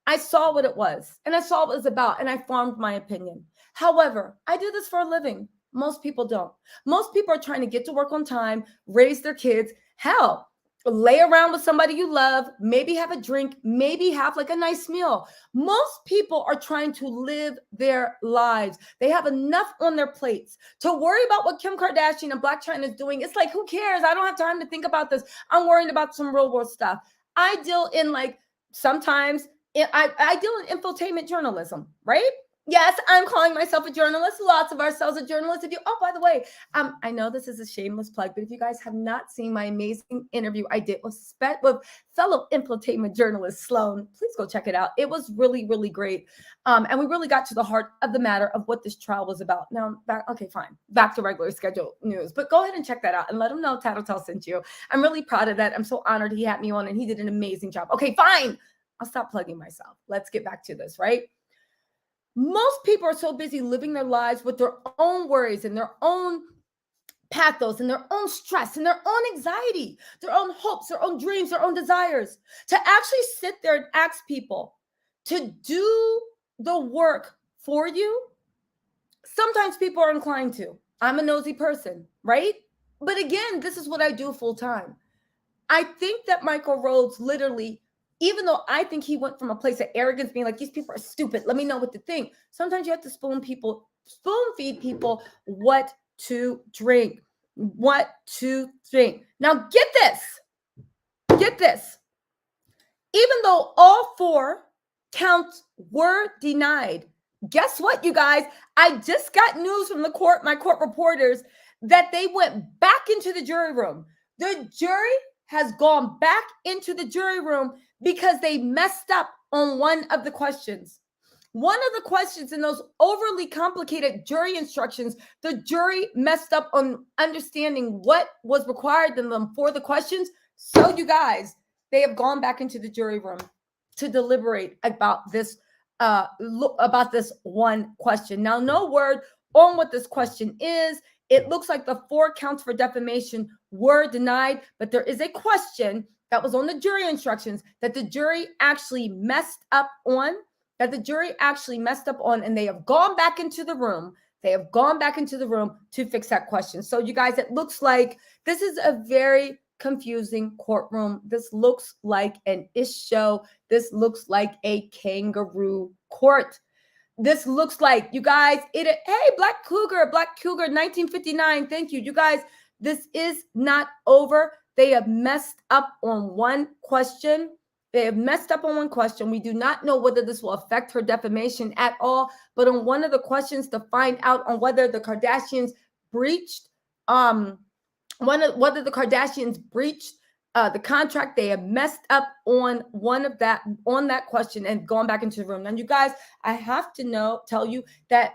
I saw what it was, and I saw what it was about, and I formed my opinion. However, I do this for a living. Most people don't. Most people are trying to get to work on time, raise their kids, hell, lay around with somebody you love, maybe have a drink, maybe have like a nice meal. Most people are trying to live their lives. They have enough on their plates to worry about what Kim Kardashian and Blac Chyna is doing. It's like, who cares? I don't have time to think about this. I'm worried about some real world stuff. I deal in sometimes I deal in infotainment journalism, right? Yes, I'm calling myself a journalist. Lots of ourselves are journalists. By the way, I know this is a shameless plug, but if you guys have not seen my amazing interview I did with fellow infotainment journalist Sloan, please go check it out. It was really, really great. And we really got to the heart of the matter of what this trial was about. Now, back to regular scheduled news, but go ahead and check that out and let him know Tattletale sent you. I'm really proud of that. I'm so honored he had me on and he did an amazing job. Okay, fine. I'll stop plugging myself. Let's get back to this, right? Most people are so busy living their lives with their own worries and their own pathos and their own stress and their own anxiety, their own hopes, their own dreams, their own desires, to actually sit there and ask people to do the work for you. Sometimes people are inclined to. I'm a nosy person, right? But again, this is what I do full time. I think that Michael Rhodes literally, even though I think he went from a place of arrogance, being like, these people are stupid, let me know what to think. Sometimes you have to spoon feed people what to drink, what to think. Now get this. Even though all 4 counts were denied, guess what, you guys? I just got news from my court reporters that they went back into the jury room. The jury has gone back into the jury room because they messed up on one of the questions. One of the questions in those overly complicated jury instructions, the jury messed up on understanding what was required of them for the questions. So you guys, they have gone back into the jury room to deliberate about this one question. Now, no word on what this question is. It looks like the 4 counts for defamation were denied, but there is a question that was on the jury instructions that the jury actually messed up on, and they have gone back into the room. to fix that question. So you guys, it looks like this is a very confusing courtroom. This looks like an ish show. This looks like a kangaroo court. This looks like, you guys, hey, Black Cougar, 1959. Thank you. You guys, this is not over. They have messed up on one question. We do not know whether this will affect her defamation at all. But on one of the questions to find out on whether the Kardashians breached, whether the Kardashians breached the contract, they have messed up on that question and gone back into the room. And you guys, I have to tell you that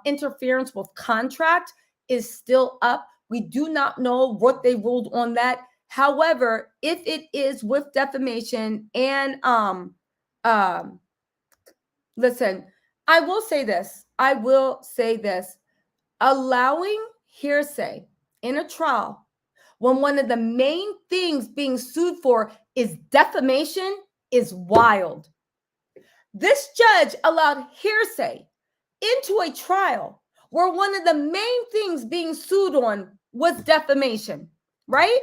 interference with contract is still up. We do not know what they ruled on that. However, if it is with defamation and listen, I will say this. Allowing hearsay in a trial when one of the main things being sued for is defamation is wild. This judge allowed hearsay into a trial where one of the main things being sued on was defamation, right?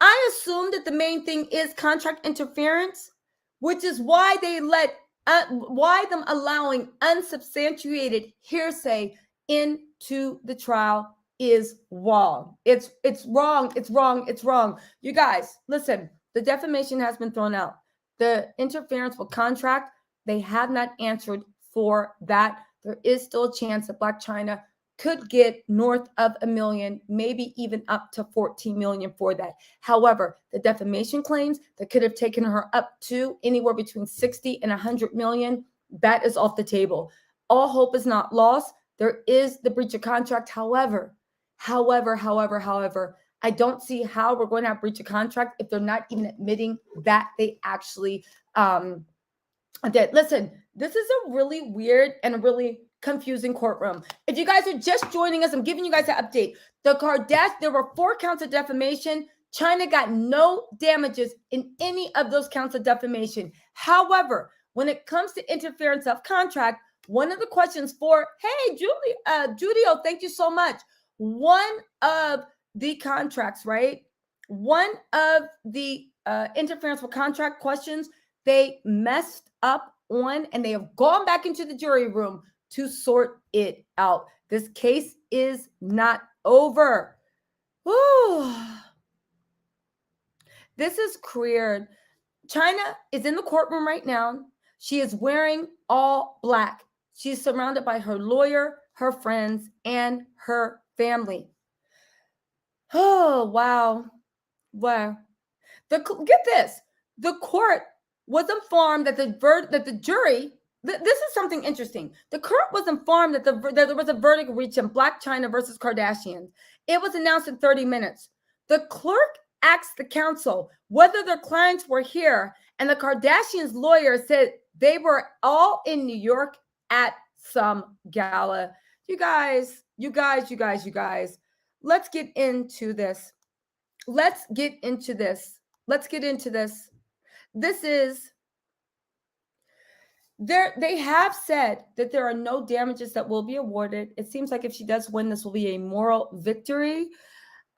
I assume that the main thing is contract interference, which is why them allowing unsubstantiated hearsay into the trial is wrong. It's wrong. It's wrong. It's wrong. You guys, listen, the defamation has been thrown out. The interference with contract, they have not answered for that. There is still a chance that Blac Chyna could get north of $1 million, maybe even up to $14 million for that. However, the defamation claims that could have taken her up to anywhere between 60 and 100 million, that is off the table. All hope is not lost. There is the breach of contract. However, I don't see how we're going to have breach of contract if they're not even admitting that they actually did. Listen, this is a really weird and a really confusing courtroom. If you guys are just joining us, I'm giving you guys an update. There were 4 counts of defamation. Chyna got no damages in any of those counts of defamation. However, when it comes to interference of contract, one of the questions for, hey, Judio, thank you so much. One of the contracts, right? One of the interference with contract questions, they messed up on, and they have gone back into the jury room to sort it out. This case is not over. Woo. This is weird. Chyna is in the courtroom right now. She is wearing all black. She is surrounded by her lawyer, her friends, and her family. Oh, wow. Wow. Get this. The court was informed that the jury, this is something interesting. The court was informed that there was a verdict reached in Blac Chyna versus Kardashians. It was announced in 30 minutes. The clerk asked the counsel whether their clients were here, and the Kardashians' lawyer said they were all in New York at some gala. You guys, let's get into this. This is, they have said that there are no damages that will be awarded. It seems like if she does win, this will be a moral victory.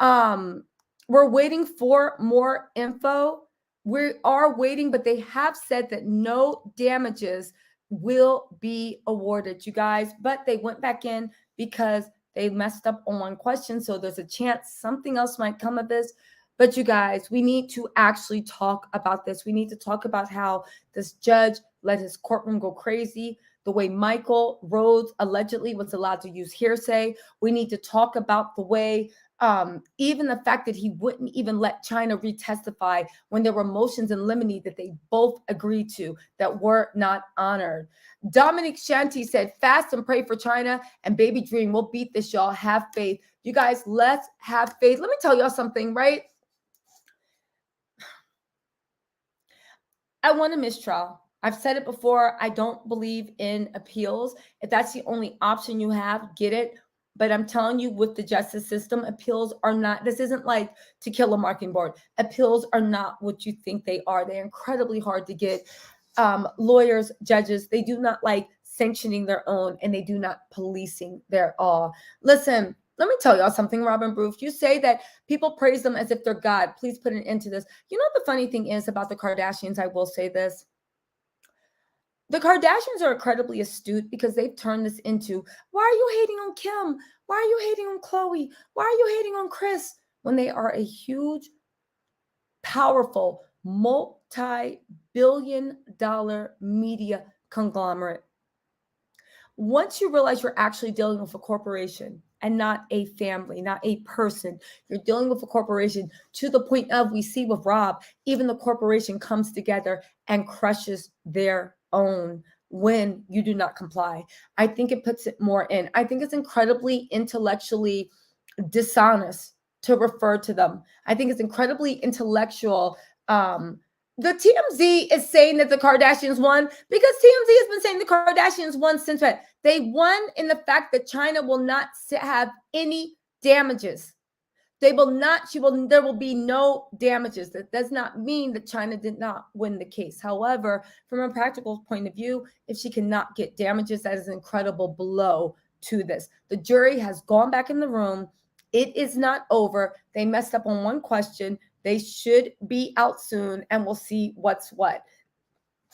We're waiting for more info. We are waiting, but they have said that no damages will be awarded, you guys. But they went back in because they messed up on one question. So there's a chance something else might come of this. But you guys, we need to actually talk about this. We need to talk about how this judge let his courtroom go crazy, the way Michael Rhodes allegedly was allowed to use hearsay. We need to talk about the way, even the fact that he wouldn't even let Chyna retestify when there were motions in limine that they both agreed to that were not honored. Dominic Shanti said, fast and pray for Chyna and Baby Dream. We'll beat this, y'all. Have faith. You guys, let's have faith. Let me tell y'all something, right? I want a mistrial. I've said it before. I don't believe in appeals. If that's the only option you have, get it. But I'm telling you, with the justice system, appeals are not, this isn't like To Kill a Mockingbird. Appeals are not what you think they are. They're incredibly hard to get. Lawyers, judges, they do not like sanctioning their own, and they do not policing their all. Listen, Let me tell y'all something, Robin Bruce. You say that people praise them as if they're God. Please put an end to this. You know what the funny thing is about the Kardashians? I will say this. The Kardashians are incredibly astute because they've turned this into, why are you hating on Kim? Why are you hating on Khloe? Why are you hating on Kris? When they are a huge, powerful, multi-billion-dollar media conglomerate. Once you realize you're actually dealing with a corporation and not a family, not a person, you're dealing with a corporation to the point of, we see with Rob, even the corporation comes together and crushes their own when you do not comply. I think it puts it more in. I think it's incredibly intellectually dishonest to refer to them. I think it's incredibly intellectual. The TMZ is saying that the Kardashians won because TMZ has been saying the Kardashians won since when? They won in the fact that Chyna will not have any damages. They will not, there will be no damages. That does not mean that Chyna did not win the case. However, from a practical point of view, if she cannot get damages, that is an incredible blow to this. The jury has gone back in the room. It is not over. They messed up on one question. They should be out soon, and we'll see what's what.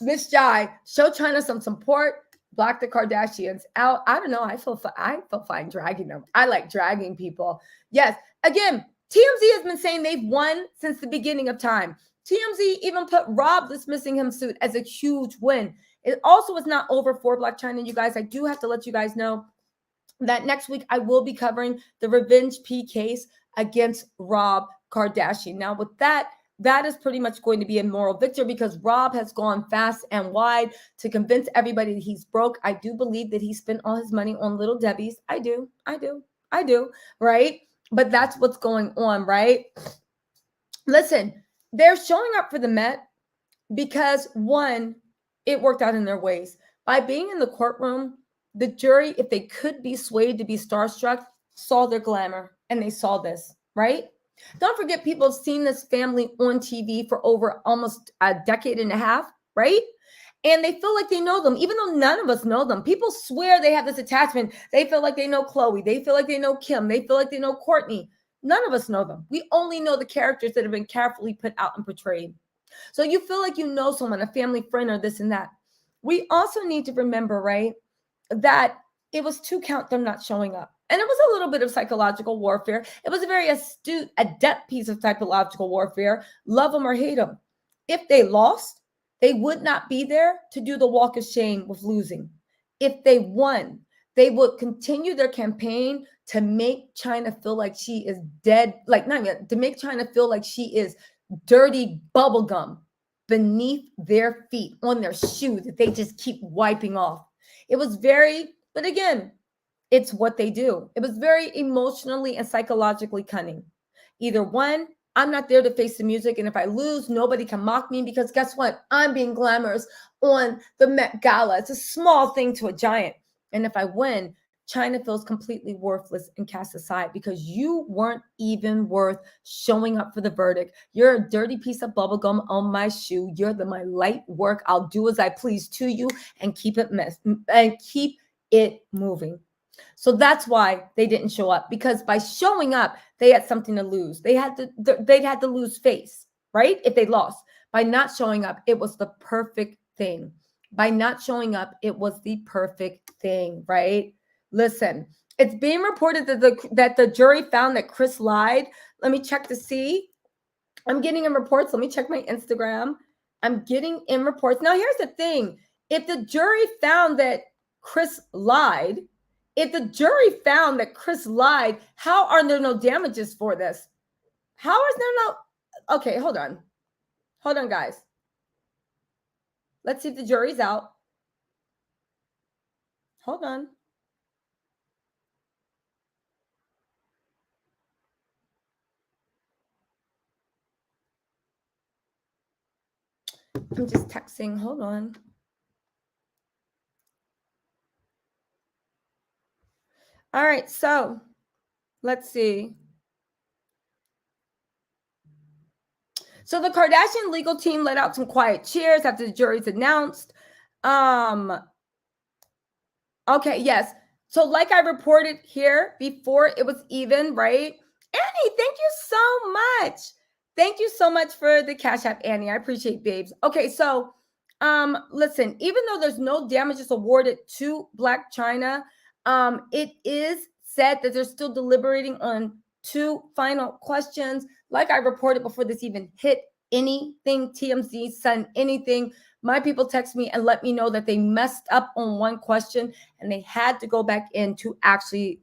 Miss Jai, show Chyna some support. Block the Kardashians out. I don't know. I feel fine dragging them. I like dragging people. Yes. Again, TMZ has been saying they've won since the beginning of time. TMZ even put Rob dismissing him suit as a huge win. It also is not over for Blac Chyna. You guys, I do have to let you guys know that next week I will be covering the Revenge P case against Rob Kardashian. Now, with that is pretty much going to be a moral victory because Rob has gone fast and wide to convince everybody that he's broke. I do believe that he spent all his money on Little Debbie's. I do, right? But that's what's going on, right? Listen, they're showing up for the Met because, one, it worked out in their ways. By being in the courtroom, the jury, if they could be swayed to be starstruck, saw their glamour and they saw this, right? Don't forget, people have seen this family on TV for over almost a decade and a half, right? And they feel like they know them, even though none of us know them. People swear they have this attachment. They feel like they know Khloe. They feel like they know Kim. They feel like they know Kourtney. None of us know them. We only know the characters that have been carefully put out and portrayed. So you feel like you know someone, a family friend or this and that. We also need to remember, right, that it was 2 count them not showing up. And it was a little bit of psychological warfare. It was a very astute, adept piece of psychological warfare. Love them or hate them. If they lost, they would not be there to do the walk of shame with losing. If they won, they would continue their campaign to make Chyna feel like she is dead, like not even, to make Chyna feel like she is dirty bubblegum beneath their feet, on their shoe that they just keep wiping off. It was very, but again, it's what they do. It was very emotionally and psychologically cunning. Either one, I'm not there to face the music, and if I lose, nobody can mock me because guess what? I'm being glamorous on the Met Gala. It's a small thing to a giant. And if I win, Chyna feels completely worthless and cast aside because you weren't even worth showing up for the verdict. You're a dirty piece of bubblegum on my shoe. You're my light work. I'll do as I please to you and keep it moving. So that's why they didn't show up, because by showing up, they had something to lose. They'd had to lose face, right? If they lost. By not showing up, it was the perfect thing. By not showing up, it was the perfect thing, right? Listen, it's being reported that the jury found that Kris lied. Let me check to see. I'm getting in reports. Let me check my Instagram. I'm getting in reports. Now, here's the thing. If the jury found that Kris lied, how are there no damages for this? How is there no? Okay, hold on. Hold on, guys. Let's see if the jury's out. Hold on. I'm just texting. Hold on. All right, so let's see. So the Kardashian legal team let out some quiet cheers after the jury's announced. Okay, yes. So like I reported here before it was even, right? Annie, thank you so much. Thank you so much for the Cash App, Annie. I appreciate babes. Okay, so listen, even though there's no damages awarded to Blac Chyna, it is said that they're still deliberating on 2 final questions. Like I reported before this even hit anything, TMZ, send anything. My people text me and let me know that they messed up on 1 question and they had to go back in to actually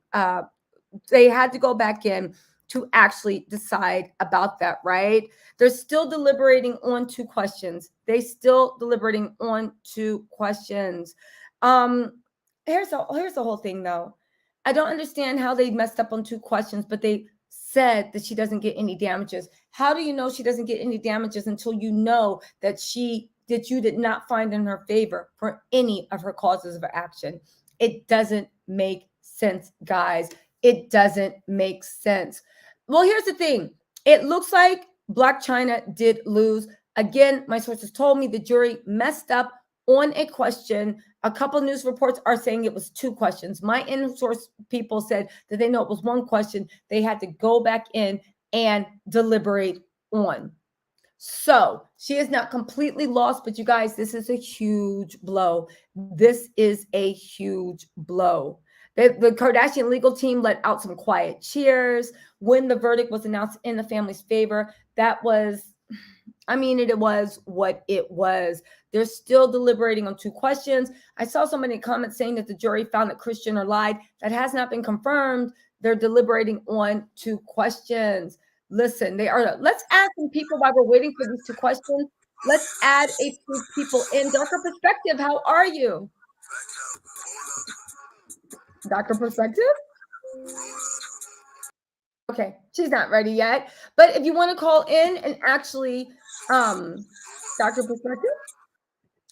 decide about that, right? They're still deliberating on 2 questions. Here's the whole thing though. I don't understand how they messed up on 2 questions, but they said that she doesn't get any damages. How do you know she doesn't get any damages until you know that you did not find in her favor for any of her causes of action? It doesn't make sense, guys. It doesn't make sense. Well, here's the thing. It looks like Blac Chyna did lose. Again, my sources told me the jury messed up on a question. A couple news reports are saying it was 2 questions. My in-source people said that they know it was 1 question they had to go back in and deliberate on. So she is not completely lost, but you guys, this is a huge blow. This is a huge blow. The Kardashian legal team let out some quiet cheers when the verdict was announced in the family's favor. That was, it was what it was. They're still deliberating on 2 questions. I saw somebody in the comments saying that the jury found that Kris Jenner lied. That has not been confirmed. They're deliberating on 2 questions. Listen, let's add some people while we're waiting for these 2 questions. Let's add a few people in. Darker Perspective, how are you? Darker Perspective? Okay, she's not ready yet. But if you want to call in and actually, Darker Perspective?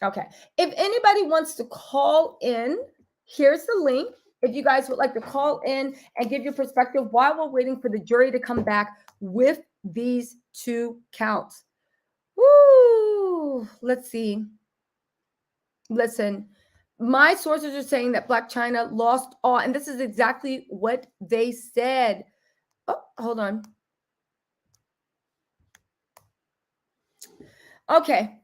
Okay. If anybody wants to call in, here's the link. If you guys would like to call in and give your perspective while we're waiting for the jury to come back with these 2 counts. Woo! Let's see. Listen, my sources are saying that Blac Chyna lost all, and this is exactly what they said. Oh, hold on. Okay.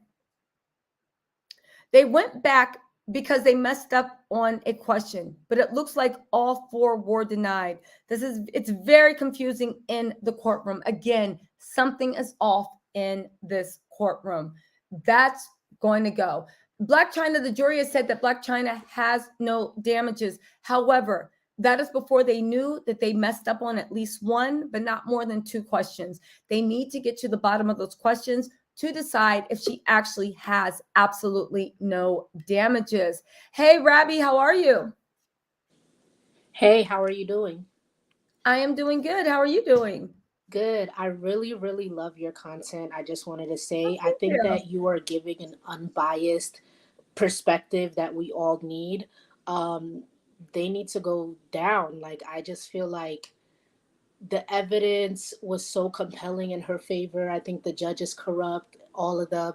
They went back because they messed up on a question, but it looks like all 4 were denied. It's very confusing in the courtroom. Again, something is off in this courtroom. That's going to go. Blac Chyna, the jury has said that Blac Chyna has no damages. However, that is before they knew that they messed up on at least 1, but not more than 2 questions. They need to get to the bottom of those questions to decide if she actually has absolutely no damages. Hey, Rabbi, how are you? Hey, how are you doing? I am doing good. How are you doing? Good. I really, really love your content. I just wanted to say, I think that you are giving an unbiased perspective that we all need. They need to go down. Like, I just feel like the evidence was so compelling in her favor. I think the judge is corrupt. All of them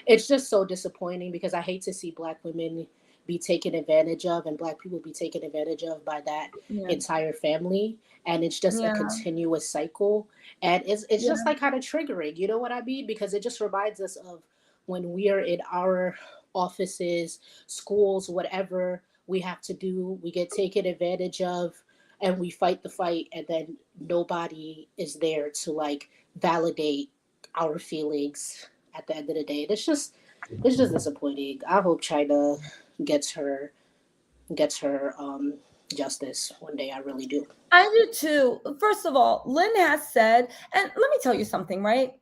it's just so disappointing because I hate to see Black women be taken advantage of and Black people be taken advantage of by that entire family. And it's just a continuous cycle. And it's just like kind of triggering, you know what I mean? Because it just reminds us of when we are in our offices, schools, whatever we have to do, we get taken advantage of and we fight the fight and then nobody is there to like validate our feelings at the end of the day. It's just disappointing. I hope Chyna gets her justice one day. I really do. I do too. First of all, Lynn has said, and let me tell you something, right?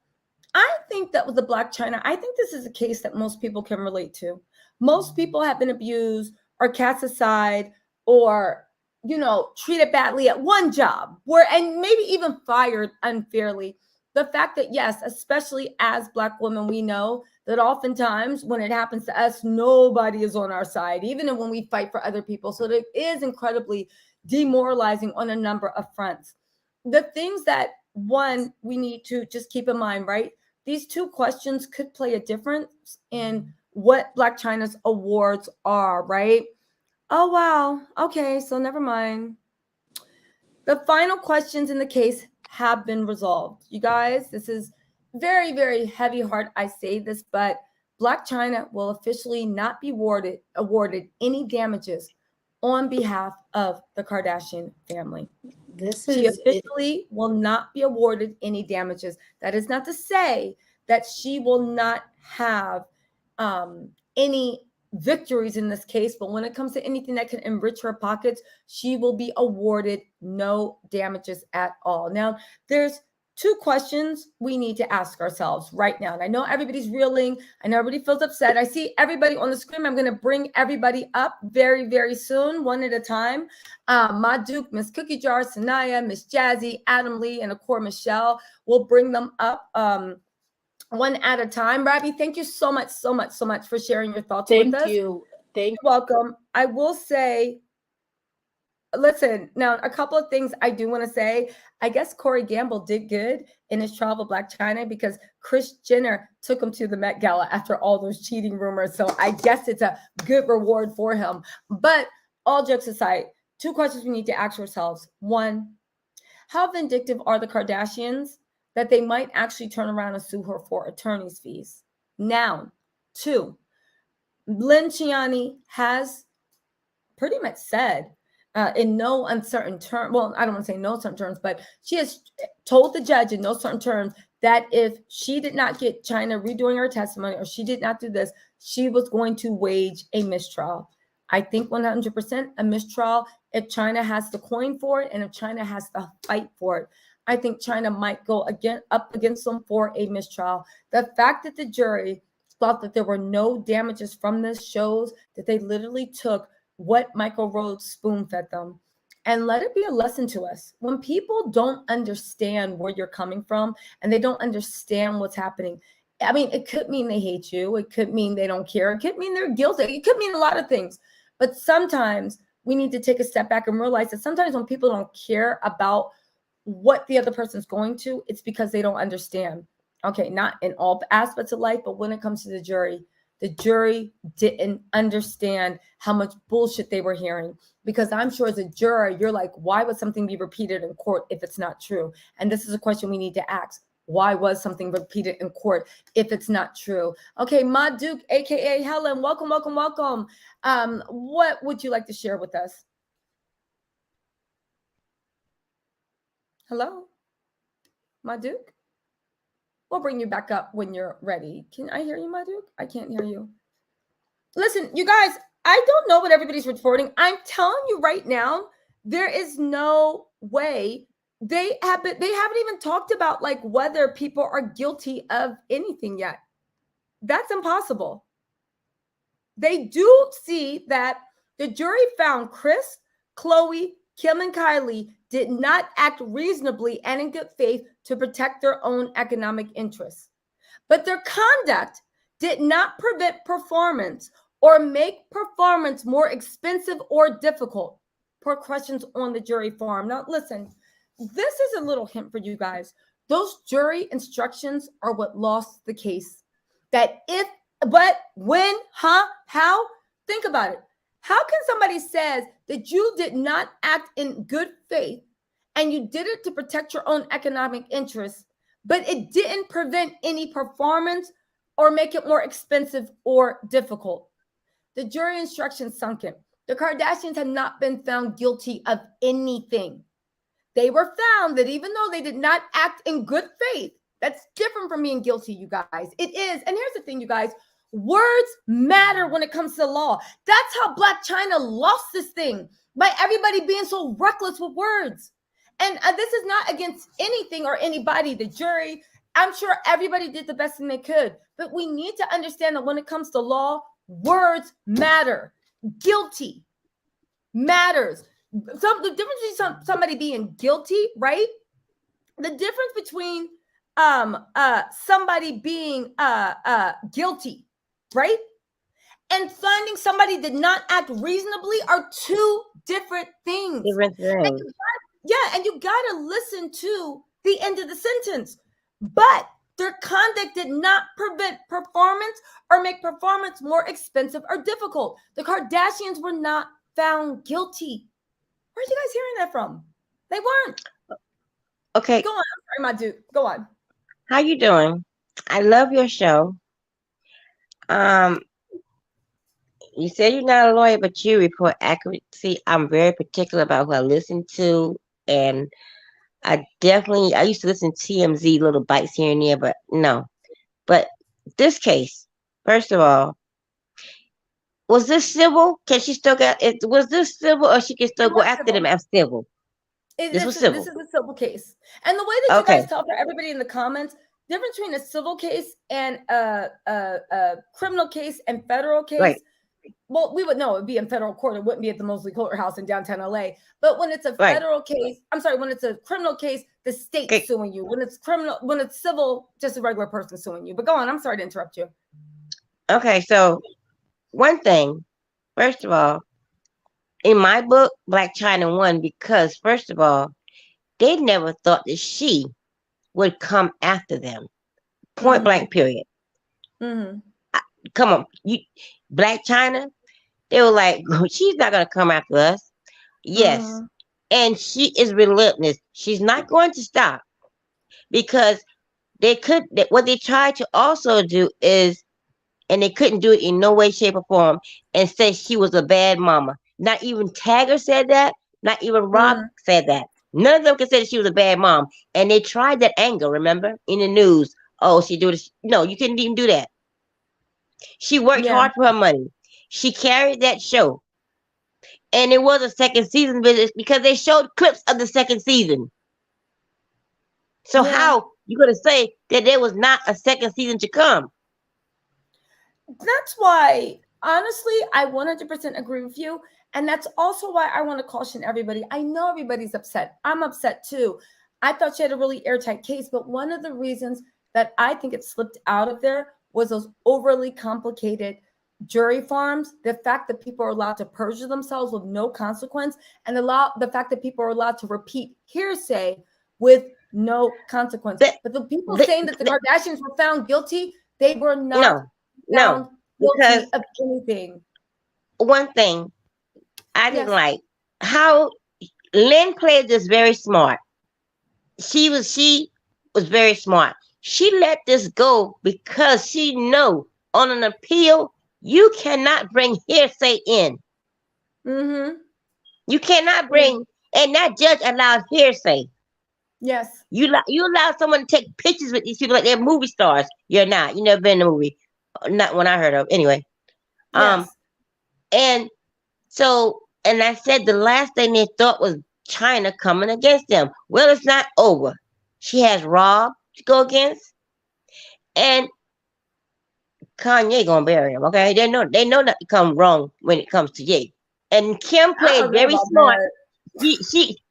I think that with the Blac Chyna, I think this is a case that most people can relate to. Most people have been abused or cast aside or treated badly at one job and maybe even fired unfairly. The fact that, yes, especially as Black women, we know that oftentimes when it happens to us, nobody is on our side, even when we fight for other people. So it is incredibly demoralizing on a number of fronts. The things that, one, we need to just keep in mind, right? These 2 questions could play a difference in what Blac Chyna's awards are, right? Oh, wow. Okay, so never mind. The final questions in the case have been resolved. You guys, this is very, very heavy heart. I say this, but Blac Chyna will officially not be awarded any damages on behalf of the Kardashian family. She officially will not be awarded any damages. That is not to say that she will not have any victories in this case, but when it comes to anything that can enrich her pockets, she will be awarded no damages at all. Now, there's two questions we need to ask ourselves right now. And I know everybody's reeling. I know everybody feels upset. I see everybody on the screen. I'm going to bring everybody up very, very soon, one at a time. Ma Duke, Miss Cookie Jar, Sanaya, Miss Jazzy, Adam Lee, and of course, Michelle. We'll bring them up one at a time. Robbie, thank you so much for sharing your thoughts with us. Thank you. You're welcome. I will say, listen, now a couple of things I do want to say. I guess Corey Gamble did good in his trial with Blac Chyna because Kris Jenner took him to the Met Gala after all those cheating rumors. So I guess it's a good reward for him. But all jokes aside, two questions we need to ask ourselves. One, how vindictive are the Kardashians that they might actually turn around and sue her for attorney's fees? Now, two, Lynn Chiani has pretty much said in no uncertain terms, well, I don't want to say no certain terms, but she has told the judge in no certain terms that if she did not get Chyna redoing her testimony or she did not do this, she was going to wage a mistrial. I think 100% a mistrial if Chyna has the coin for it and if Chyna has to fight for it. I think Chyna might go up against them for a mistrial. The fact that the jury thought that there were no damages from this shows that they literally took what Michael Rhodes spoon-fed them. And let it be a lesson to us. When people don't understand where you're coming from and they don't understand what's happening, I mean, it could mean they hate you. It could mean they don't care. It could mean they're guilty. It could mean a lot of things. But sometimes we need to take a step back and realize that sometimes when people don't care about what the other person's going to, it's because they don't understand. Okay, not in all aspects of life, but when it comes to the jury didn't understand how much bullshit they were hearing. Because I'm sure as a juror, you're like, why would something be repeated in court if it's not true? And this is a question we need to ask. Why was something repeated in court if it's not true? Okay, Ma Duke, aka Helen, welcome. What would you like to share with us? Hello, Ma Duke? We'll bring you back up when you're ready. Can I hear you, Ma Duke? I can't hear you. Listen, you guys, I don't know what everybody's reporting. I'm telling you right now, there is no way they haven't even talked about like whether people are guilty of anything yet. That's impossible. They do see that the jury found Kris, Khloe, Kim, and Kylie did not act reasonably and in good faith to protect their own economic interests. But their conduct did not prevent performance or make performance more expensive or difficult, per questions on the jury form. Now, listen, this is a little hint for you guys. Those jury instructions are what lost the case. That if, but, when, how? Think about it. How can somebody says that you did not act in good faith and you did it to protect your own economic interests, but it didn't prevent any performance or make it more expensive or difficult? The jury instructions sunk in. The Kardashians have not been found guilty of anything. They were found that even though they did not act in good faith, that's different from being guilty, you guys. It is. And here's the thing, you guys. Words matter when it comes to the law. That's how Blac Chyna lost this thing, by everybody being so reckless with words. And this is not against anything or anybody. The jury, I'm sure everybody did the best thing they could. But we need to understand that when it comes to law, words matter. Guilty matters. So the difference between somebody being guilty, right? The difference between somebody being guilty, right, and finding somebody did not act reasonably are two different things. And you gotta listen to the end of the sentence. But their conduct did not prevent performance or make performance more expensive or difficult. The Kardashians were not found guilty. Where are you guys hearing that from? They weren't. Okay. Go on. I'm sorry, my dude. Go on. How you doing? I love your show. You said you're not a lawyer, but you report accuracy. I'm very particular about who I listen to, and I used to listen to TMZ little bites here and there, but no. But this case, first of all, was this civil? Can she still get it? Was this civil, or she can still go after them as civil? This was civil. This is a civil case. And the way that you guys tell for everybody in the comments, difference between a civil case and a criminal case and federal case. Right. Well, we would know it would be in federal court. It wouldn't be at the Mosley Courthouse in downtown LA. But when it's a federal case, when it's a criminal case, the state's suing you. When it's civil, just a regular person suing you. But go on. I'm sorry to interrupt you. Okay, so one thing, first of all, in my book, Blac Chyna won because, first of all, they never thought that she would come after them. Point blank, period. Mm-hmm. Come on, Blac Chyna, they were like, she's not going to come after us. Yes. And she is relentless. She's not going to stop because what they tried to also do is, and they couldn't do it in no way, shape, or form, and say she was a bad mama. Not even Tagger said that. Not even Rob said that. None of them could say that she was a bad mom. And they tried that angle, remember? In the news. Oh, she do this. No, you couldn't even do that. She worked hard for her money. She carried that show. And it was a second season visit because they showed clips of the second season. So how you going to say that there was not a second season to come? That's why, honestly, I 100% agree with you. And that's also why I want to caution everybody. I know everybody's upset. I'm upset too. I thought she had a really airtight case, but one of the reasons that I think it slipped out of there was those overly complicated jury forms, the fact that people are allowed to perjure themselves with no consequence, and the fact that people are allowed to repeat hearsay with no consequence. But the people saying that the Kardashians were found guilty, they were not found guilty of anything. One thing I didn't like, how Lynn played this very smart. She was very smart. She let this go because she know on an appeal, you cannot bring hearsay in. You cannot bring, and that judge allowed hearsay. Yes. You allow someone to take pictures with these people like they're movie stars. You're not. You never been in a movie. Not one I heard of. Anyway. Yes. And so, and I said the last thing they thought was Chyna coming against them. Well, it's not over. She has Rob to go against, and Kanye gonna bury him. Okay, they know not to come wrong when it comes to Ye. And Kim played very smart.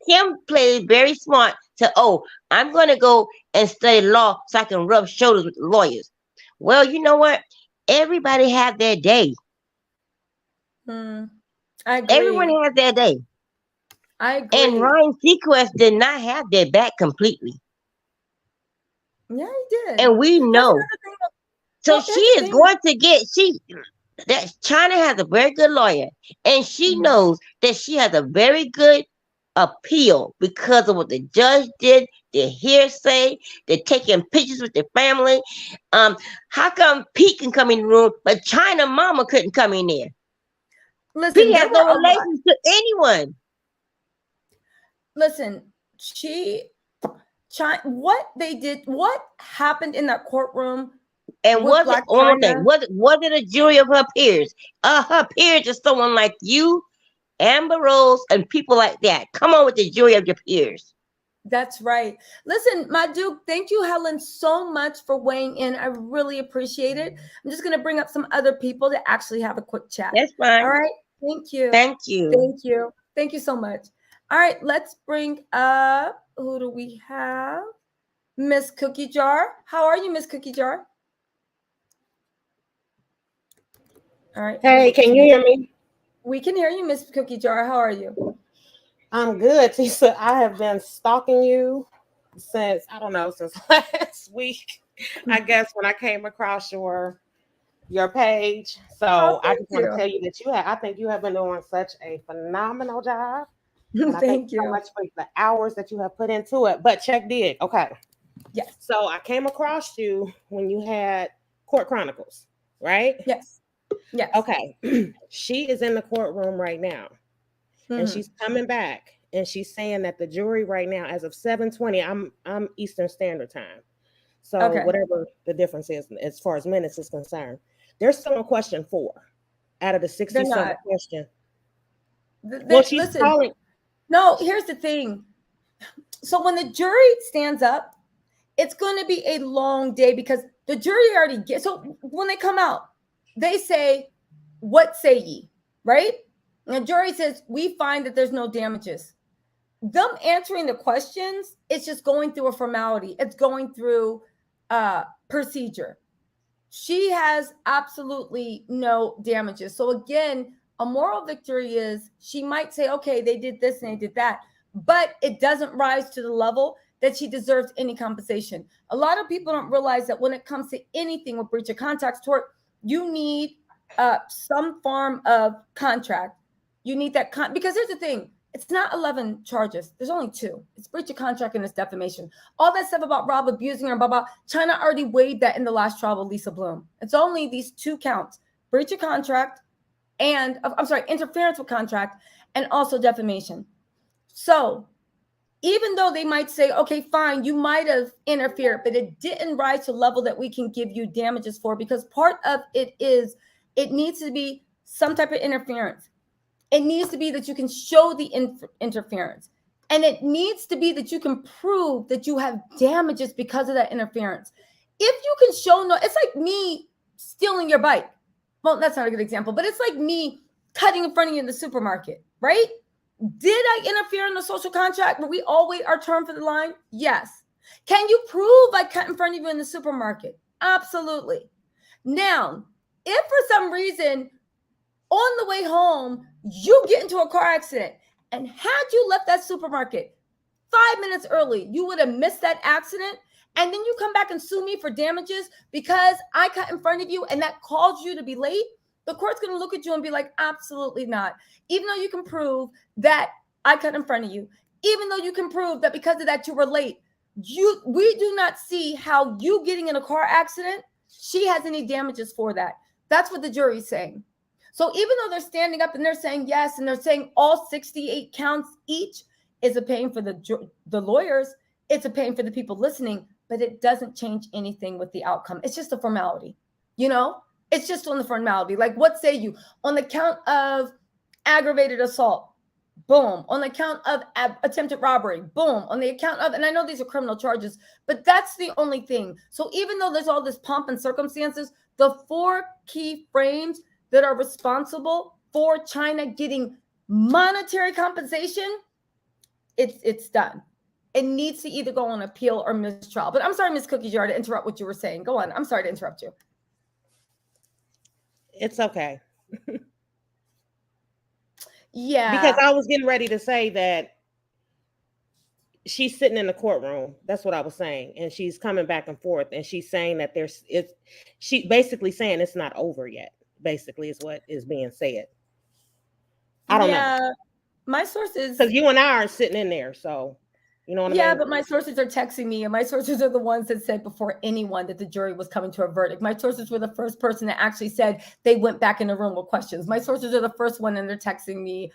Kim played very smart. To I'm gonna go and study law so I can rub shoulders with the lawyers. Well, you know what? Everybody had their day. I agree. Everyone has their day. I agree. And Ryan Seacrest did not have their back completely. Yeah, he did. And we know. So she is going to get that Chyna has a very good lawyer, and she knows that she has a very good appeal because of what the judge did, the hearsay, they're taking pictures with their family. How come Pete can come in the room, but Chyna mama couldn't come in there? Listen, Pete has no relation to anyone. Listen, what they did, what happened in that courtroom? And was it a jury of her peers? Her peers is someone like you, Amber Rose, and people like that. Come on with the jury of your peers. That's right. Listen, my Duke, thank you, Helen, so much for weighing in. I really appreciate it. I'm just going to bring up some other people to actually have a quick chat. That's fine. All right. Thank you. Thank you. Thank you. Thank you so much. All right. Let's bring up, who do we have? Miss Cookie Jar. How are you, Miss Cookie Jar? All right. Hey, can you hear me? We can hear you, Miss Cookie Jar. How are you? I'm good, Tisa. I have been stalking you since last week. I guess when I came across your your page. Oh, So I thank just want to you. tell you that I think you have been doing such a phenomenal job. And I thank Thank you so you. much for the hours that you have put into it. But check dig. Okay. Yes. So I came across you when you had Court Chronicles, right? Yes. Yes. Okay. She is in the courtroom right now. And she's coming back. And she's saying that the jury right now, as of 7:20, I'm Eastern Standard Time. So Okay. whatever the difference is as far as minutes is concerned, they're still on question 4 out of the They're 67 not. question. Well, she's Listen. calling. No, here's the thing. So when the jury stands up, it's going to be a long day because the jury already gets. So when they come out, they say, "What say ye?" Right? And the jury says, "We find that there's no damages." Them answering the questions, it's just going through a formality. It's going through procedure. She has absolutely no damages. So again, a moral victory is she might say, okay, they did this and they did that, but it doesn't rise to the level that she deserves any compensation. A lot of people don't realize that when it comes to anything with breach of contract tort, you need some form of contract. You need that because here's the thing. It's not 11 charges. There's only 2. It's breach of contract and it's defamation. All that stuff about Rob abusing her, blah, blah. Chyna already waived that in the last trial with Lisa Bloom. It's only these 2 counts: breach of contract and, interference with contract, and also defamation. So even though they might say, okay, fine, you might have interfered, but it didn't rise to a level that we can give you damages for, because part of it is it needs to be some type of interference. It needs to be that you can show the interference. And it needs to be that you can prove that you have damages because of that interference. If you can show it's like me stealing your bike. Well, that's not a good example, but it's like me cutting in front of you in the supermarket, right? Did I interfere in the social contract where we all wait our turn for the line? Yes. Can you prove I cut in front of you in the supermarket? Absolutely. Now, if for some reason on the way home, you get into a car accident, and had you left that supermarket 5 minutes early, you would have missed that accident. And then you come back and sue me for damages because I cut in front of you and that caused you to be late. The court's going to look at you and be like, absolutely not. Even though you can prove that I cut in front of you, even though you can prove that because of that you were late, we do not see how you getting in a car accident, she has any damages for that. That's what the jury's saying. So even though they're standing up and they're saying yes, and they're saying all 68 counts each is a pain for the lawyers, it's a pain for the people listening, but it doesn't change anything with the outcome. It's just a formality, It's just on the formality. Like, what say you? On the count of aggravated assault, boom. On the count of attempted robbery, boom. On the account of, and I know these are criminal charges, but that's the only thing. So even though there's all this pomp and circumstances, the 4 key frames that are responsible for Chyna getting monetary compensation, it's done. It needs to either go on appeal or mistrial. But I'm sorry, Ms. Cookie Jar, to interrupt what you were saying. Go on. I'm sorry to interrupt you. It's okay. Yeah. Because I was getting ready to say that she's sitting in the courtroom. That's what I was saying. And she's coming back and forth. And she's saying that she basically saying it's not over yet, basically, is what is being said. I don't know. My sources. Because you and I are sitting in there. So, you know what I mean? Yeah, but my sources are texting me, and my sources are the ones that said before anyone that the jury was coming to a verdict. My sources were the first person that actually said they went back in the room with questions. My sources are the first one, and they're texting me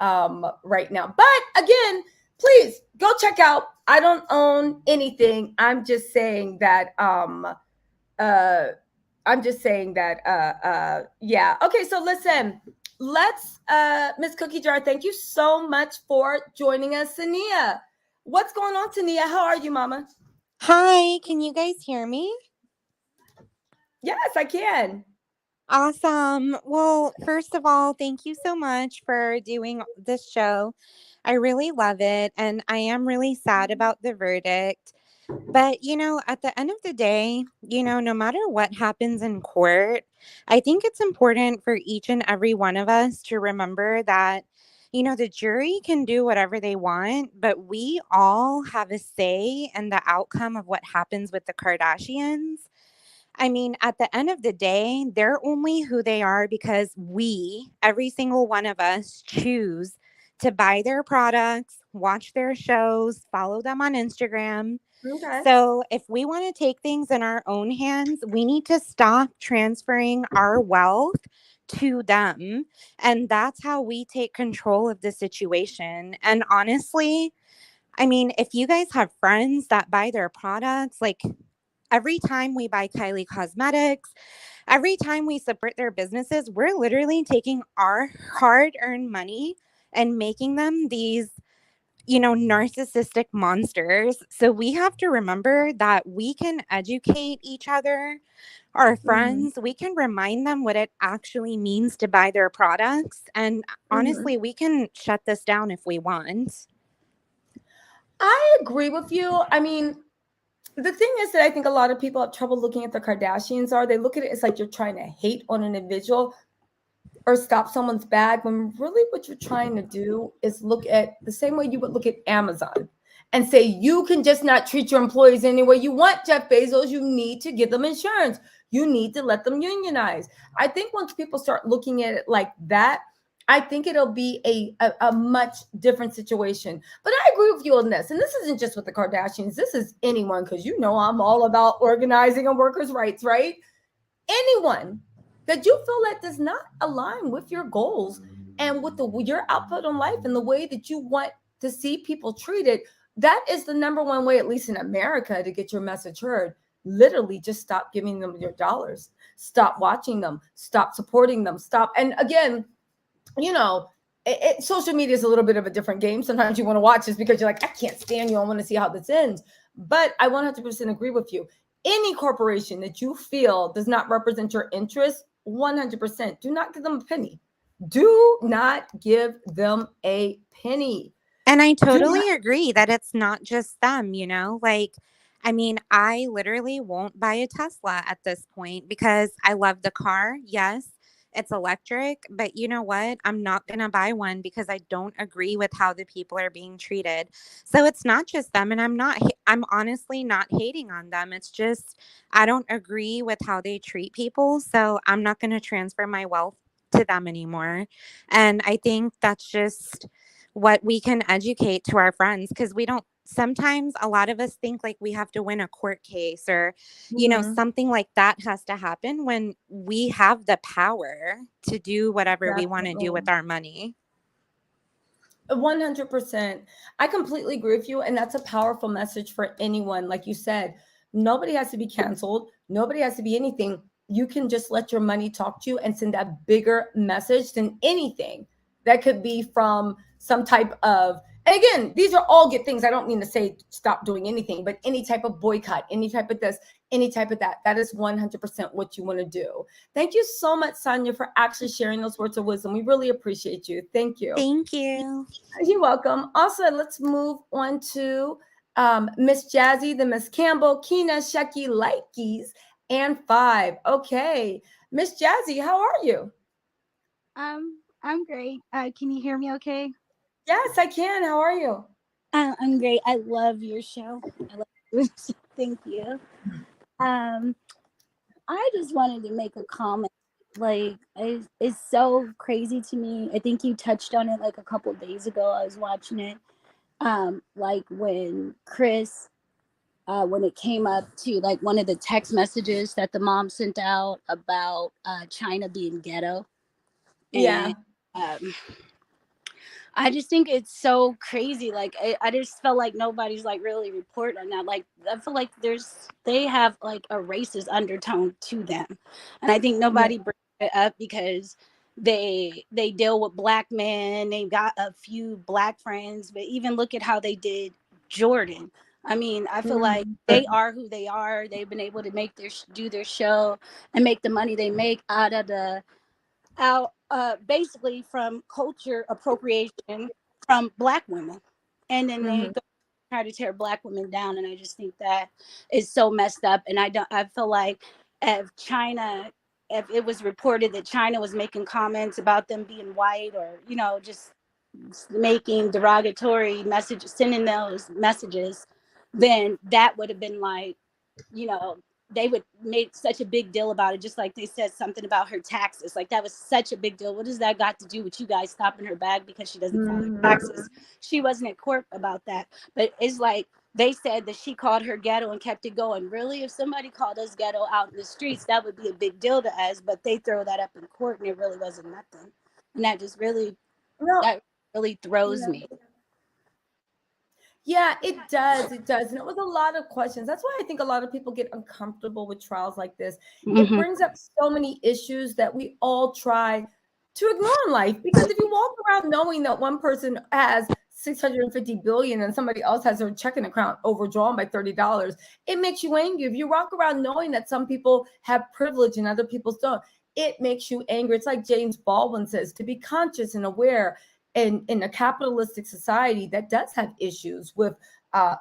right now. But again, please go check out. I don't own anything. I'm just saying that yeah. Okay, so listen, let's Miss Cookie Jar, thank you so much for joining us. Tania, what's going on, Tania? How are you, mama? Hi, can you guys hear me? Yes, I can. Awesome. Well, first of all, thank you so much for doing this show. I really love it, and I am really sad about the verdict. But, at the end of the day, no matter what happens in court, I think it's important for each and every one of us to remember that, the jury can do whatever they want, but we all have a say in the outcome of what happens with the Kardashians. I mean, at the end of the day, they're only who they are because every single one of us, choose to buy their products, watch their shows, follow them on Instagram. Okay. So, if we want to take things in our own hands, we need to stop transferring our wealth to them. And that's how we take control of the situation. And honestly, I mean, if you guys have friends that buy their products, like every time we buy Kylie Cosmetics, every time we support their businesses, we're literally taking our hard earned money and making them these, narcissistic monsters. So we have to remember that we can educate each other, our friends, we can remind them what it actually means to buy their products. And honestly, we can shut this down if we want. I agree with you. I mean, the thing is that I think a lot of people have trouble looking at the Kardashians they look at it as like you're trying to hate on an individual or stop someone's bag, when really what you're trying to do is look at the same way you would look at Amazon and say, you can just not treat your employees any way you want, Jeff Bezos. You need to give them insurance. You need to let them unionize. I think once people start looking at it like that, I think it'll be a much different situation. But I agree with you on this. And this isn't just with the Kardashians. This is anyone, because I'm all about organizing and workers' rights, right? Anyone that you feel that does not align with your goals and with your output on life and the way that you want to see people treated, that is the number one way, at least in America, to get your message heard. Literally just stop giving them your dollars, stop watching them, stop supporting them, stop. And again, social media is a little bit of a different game. Sometimes you want to watch this because you're like, I can't stand you, I want to see how this ends. But I 100% agree with you. Any corporation that you feel does not represent your interests, 100%, do not give them a penny. Do not give them a penny. And I totally agree that it's not just them, I literally won't buy a Tesla at this point because I love the car. Yes, it's electric, but you know what? I'm not going to buy one because I don't agree with how the people are being treated. So it's not just them. And I'm honestly not hating on them. It's just, I don't agree with how they treat people. So I'm not going to transfer my wealth to them anymore. And I think that's just what we can educate to our friends, because sometimes a lot of us think like we have to win a court case or something like that has to happen when we have the power to do whatever we want to do with our money. 100%. I completely agree with you. And that's a powerful message for anyone. Like you said, nobody has to be canceled. Nobody has to be anything. You can just let your money talk to you and send a bigger message than anything that could be from some type of, and again, these are all good things. I don't mean to say stop doing anything, but any type of boycott, any type of this, any type of that, that is 100% what you want to do. Thank you so much, Sonia, for actually sharing those words of wisdom. We really appreciate you. Thank you. Thank you. You're welcome. Also, let's move on to Miss Jazzy, the Miss Campbell, Chyna, Shecky, Likes, and 5. Okay. Miss Jazzy, how are you? I'm great. Can you hear me okay? Yes, I can. How are you? I'm great. I love your show. I love your show. Thank you. I just wanted to make a comment. Like, it's so crazy to me. I think you touched on it like a couple days ago. I was watching it. Like when Chris, when it came up to like one of the text messages that the mom sent out about Chyna being ghetto. And, Yeah. I just think it's so crazy. Like, I just felt like nobody's like really reporting on that. Like, I feel like they have like a racist undertone to them, and I think nobody brings it up because they deal with black men. They've got a few black friends, but even look at how they did Jordan. I mean, I feel like they are who they are. They've been able to make do their show and make the money they make basically from culture appropriation from black women, and then they go try to tear black women down, and I just think that is so messed up. And I feel like if it was reported that Chyna was making comments about them being white, or just making derogatory messages, sending those messages, then that would have been like they would make such a big deal about it, just like they said something about her taxes. Like, that was such a big deal. What does that got to do with you guys stopping her bag because she doesn't file her taxes? She wasn't in court about that. But it's like they said that she called her ghetto and kept it going. Really, if somebody called us ghetto out in the streets, that would be a big deal to us. But they throw that up in court, and it really wasn't nothing. And that just really, that really throws me. Yeah, it does. It does. And it was a lot of questions. That's why I think a lot of people get uncomfortable with trials like this. It brings up so many issues that we all try to ignore in life. Because if you walk around knowing that one person has 650 billion and somebody else has their checking account overdrawn by $30, it makes you angry. If you walk around knowing that some people have privilege and other people don't, it makes you angry. It's like James Baldwin says, to be conscious and aware in a capitalistic society that does have issues with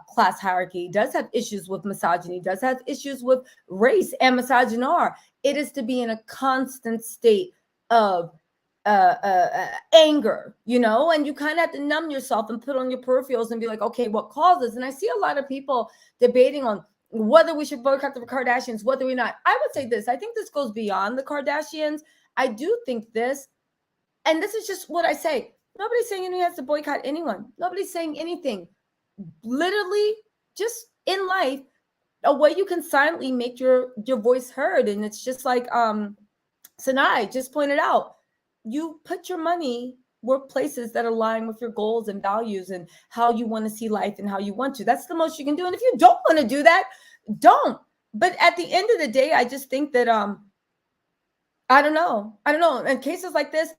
class hierarchy, does have issues with misogyny, does have issues with race and misogynoir. It is to be in a constant state of anger, you know, and you kind of have to numb yourself and put on your peripherals and be like, okay, what causes? And I see a lot of people debating on whether we should boycott the Kardashians, whether or not. I would say this. I think this goes beyond the Kardashians. I do think this, and this is just what I say. Nobody's saying anyone has to boycott anyone. Nobody's saying anything. Literally, just in life, a way you can silently make your voice heard. And it's just like Sanai just pointed out. You put your money where places that align with your goals and values and how you want to see life and how you want to. That's the most you can do. And if you don't want to do that, don't. But at the end of the day, I just think that I don't know. In cases like this,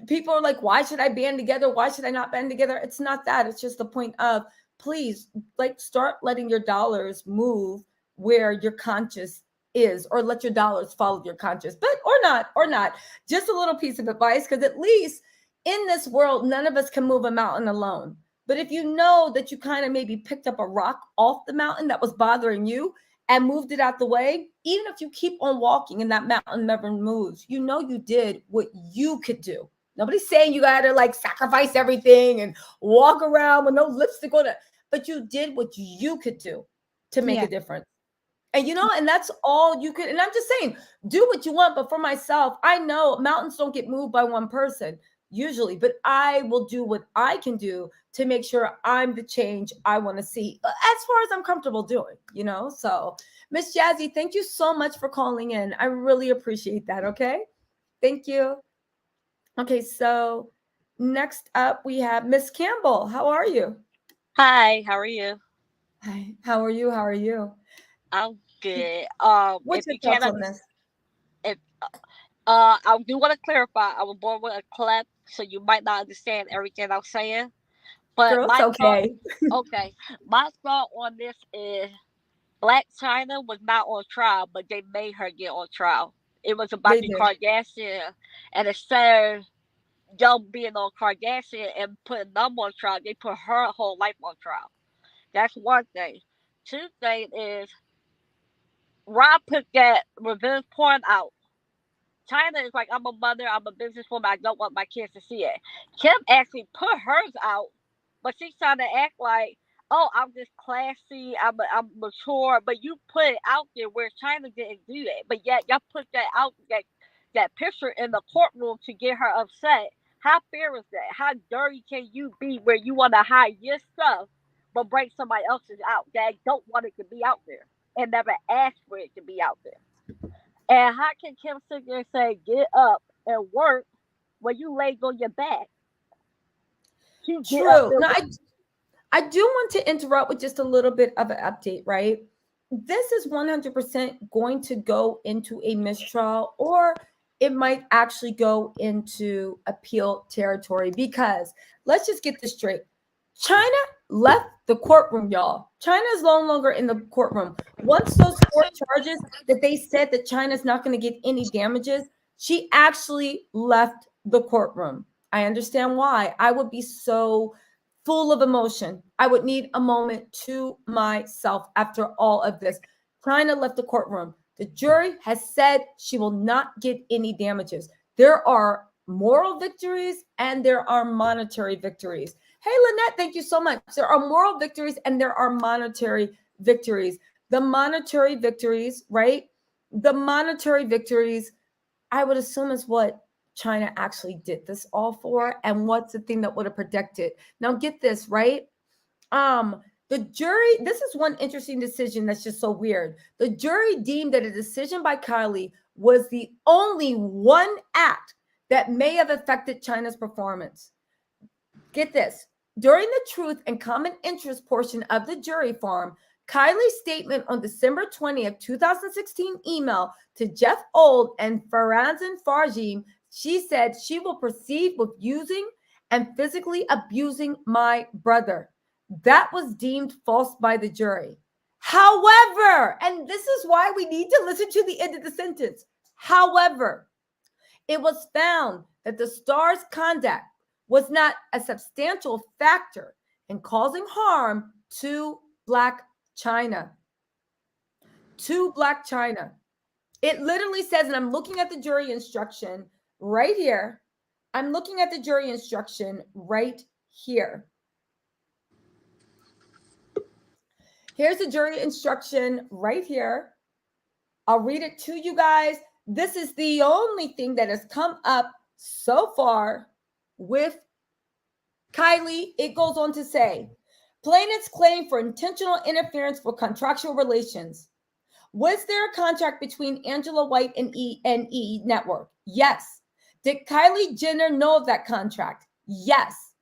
people are like, why should I band together? Why should I not band together? It's not that. It's just the point of, please, like, start letting your dollars move where your conscience is, or let your dollars follow your conscience. But or not. Just a little piece of advice, because at least in this world, none of us can move a mountain alone. But if you know that you kind of maybe picked up a rock off the mountain that was bothering you and moved it out the way, even if you keep on walking and that mountain never moves, you know you did what you could do. Nobody's saying you got to like sacrifice everything and walk around with no lipstick on it, but you did what you could do to make a difference. And, you know, and that's all you could. And I'm just saying, do what you want. But for myself, I know mountains don't get moved by one person usually, but I will do what I can do to make sure I'm the change I want to see as far as I'm comfortable doing, you know? So Miss Jazzy, thank you so much for calling in. I really appreciate that. Okay. Thank you. Okay. So next up we have Miss Campbell. How are you? Hi, how are you? Hi. How are you? How are you? I'm good. What's If your you thoughts can't, on this? if I do want to clarify, I was born with a cleft, so you might not understand everything I'm saying. But Girl, it's okay. okay, my thought on this is Blac Chyna was not on trial, but they made her get on trial. It was about They the did. Kardashian, and instead of them being on Kardashian and putting them on trial, they put her whole life on trial. That's one thing. Two thing is, Rob put that revenge porn out. Chyna is like, I'm a mother, I'm a businesswoman, I don't want my kids to see it. Kim actually put hers out, but she's trying to act like, oh, I'm just classy, I'm mature, but you put it out there where Chyna didn't do that. But yet y'all put that out, that picture in the courtroom to get her upset. How fair is that? How dirty can you be where you want to hide your stuff, but bring somebody else's out that don't want it to be out there and never asked for it to be out there? And how can Kim sit there and say, get up and work when you laid on your back? True. No, I do want to interrupt with just a little bit of an update, right? This is 100% going to go into a mistrial, or it might actually go into appeal territory, because let's just get this straight. Chyna left the courtroom, y'all. Chyna is no longer in the courtroom. Once those court charges that they said that Chyna's not going to get any damages, she actually left the courtroom. I understand why. I would be so full of emotion. I would need a moment to myself after all of this. Chyna left the courtroom. The jury has said she will not get any damages. There are moral victories and there are monetary victories. Hey, Lynette, thank you so much. There are moral victories and there are monetary victories. the monetary victories, right? The monetary victories, I would assume is what Chyna actually did this all for, and what's the thing that would have protected. Now get this, right? The jury, this is one interesting decision that's just so weird. The jury deemed that a decision by Kylie was the only one act that may have affected Chyna's performance. Get this. During the truth and common interest portion of the jury forum, Kylie's statement on December 20th, 2016 email to Jeff Old and Farazan Farjim, she said she will proceed with using and physically abusing my brother. That was deemed false by the jury. However, and this is why we need to listen to the end of the sentence. However, it was found that the star's conduct was not a substantial factor in causing harm to Blac Chyna. To Blac Chyna. It literally says, and I'm looking at the jury instruction right here. I'm looking at the jury instruction right here. Here's the jury instruction right here. I'll read it to you guys. This is the only thing that has come up so far with Kylie. It goes on to say, plaintiff's claim for intentional interference for contractual relations. Was there a contract between Angela White and E Network? Yes. Did Kylie Jenner know of that contract? Yes.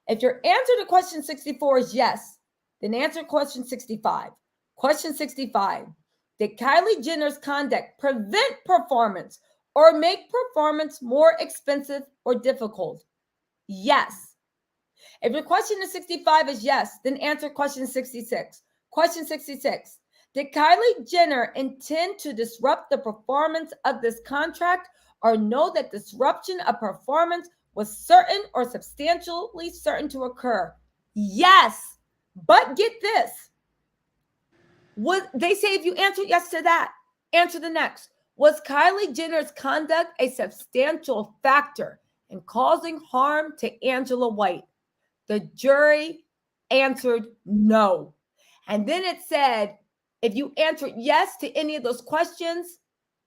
If your answer to question 64 is yes, then answer question 65. Question 65. Did Kylie Jenner's conduct prevent performance or make performance more expensive or difficult? Yes. If your question to 65 is yes, then answer question 66. Question 66. Did Kylie Jenner intend to disrupt the performance of this contract or know that disruption of performance was certain or substantially certain to occur? Yes. But get this. They say if you answer yes to that, answer the next. Was Kylie Jenner's conduct a substantial factor in causing harm to Angela White? The jury answered no. And then it said, if you answered yes to any of those questions,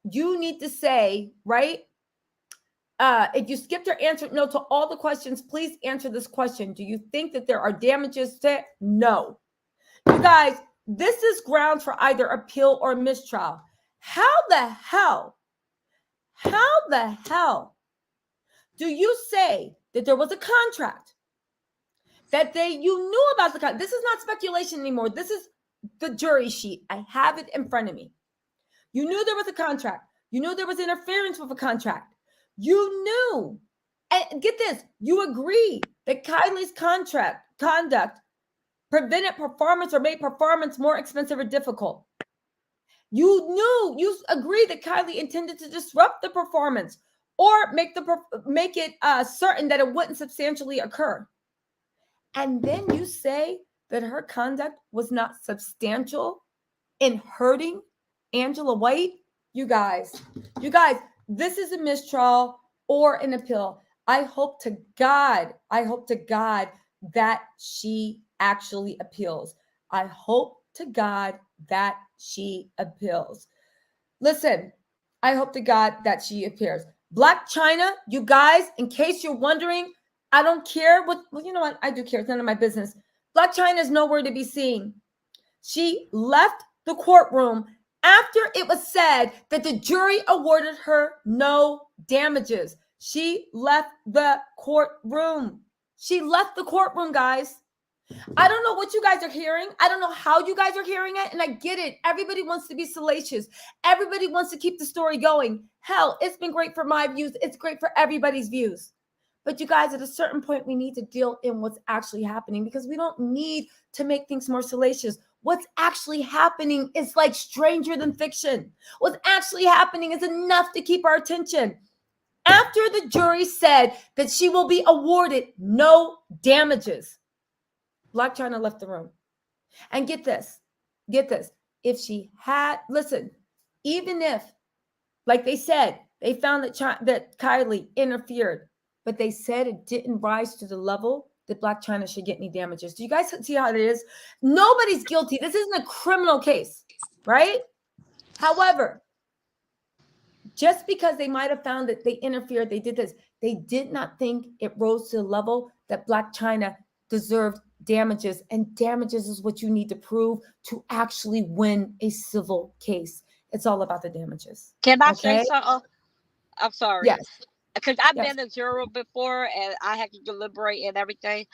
you need to say, right? If you skipped or answered no to all the questions, please answer this question. Do you think that there are damages to it? No. You guys, this is grounds for either appeal or mistrial. How the hell do you say that there was a contract? That you knew about the contract? This is not speculation anymore. This is the jury sheet. I have it in front of me. You knew there was a contract. You knew there was interference with a contract. You knew, and get this, you agree that Kylie's conduct prevented performance or made performance more expensive or difficult. You agree that Kylie intended to disrupt the performance or make it certain that it wouldn't substantially occur. And then you say that her conduct was not substantial in hurting Angela White. You guys, this is a mistrial or an appeal. I hope to God that she actually appeals. I hope to God that she appeals. Listen, I hope to God that she appears. Blac Chyna, you guys, in case you're wondering, I don't care what, well, you know what? I do care. It's none of my business. Blac Chyna is nowhere to be seen. She left the courtroom after it was said that the jury awarded her no damages. She left the courtroom. She left the courtroom, guys. I don't know what you guys are hearing. I don't know how you guys are hearing it. And I get it. Everybody wants to be salacious. Everybody wants to keep the story going. Hell, it's been great for my views. It's great for everybody's views. But you guys, at a certain point, we need to deal in what's actually happening because we don't need to make things more salacious. What's actually happening is like stranger than fiction. What's actually happening is enough to keep our attention. After the jury said that she will be awarded no damages, Blac Chyna left the room. And get this. If she had, listen, even if, like they said, they found that Kylie interfered, but they said it didn't rise to the level that Blac Chyna should get any damages. Do you guys see how it is? Nobody's guilty. This isn't a criminal case, right? However, just because they might have found that they interfered, they did this, they did not think it rose to the level that Blac Chyna deserved damages. And damages is what you need to prove to actually win a civil case. It's all about the damages. Can I say something? I'm sorry. Yes. Because I've been a juror before, and I had to deliberate and everything.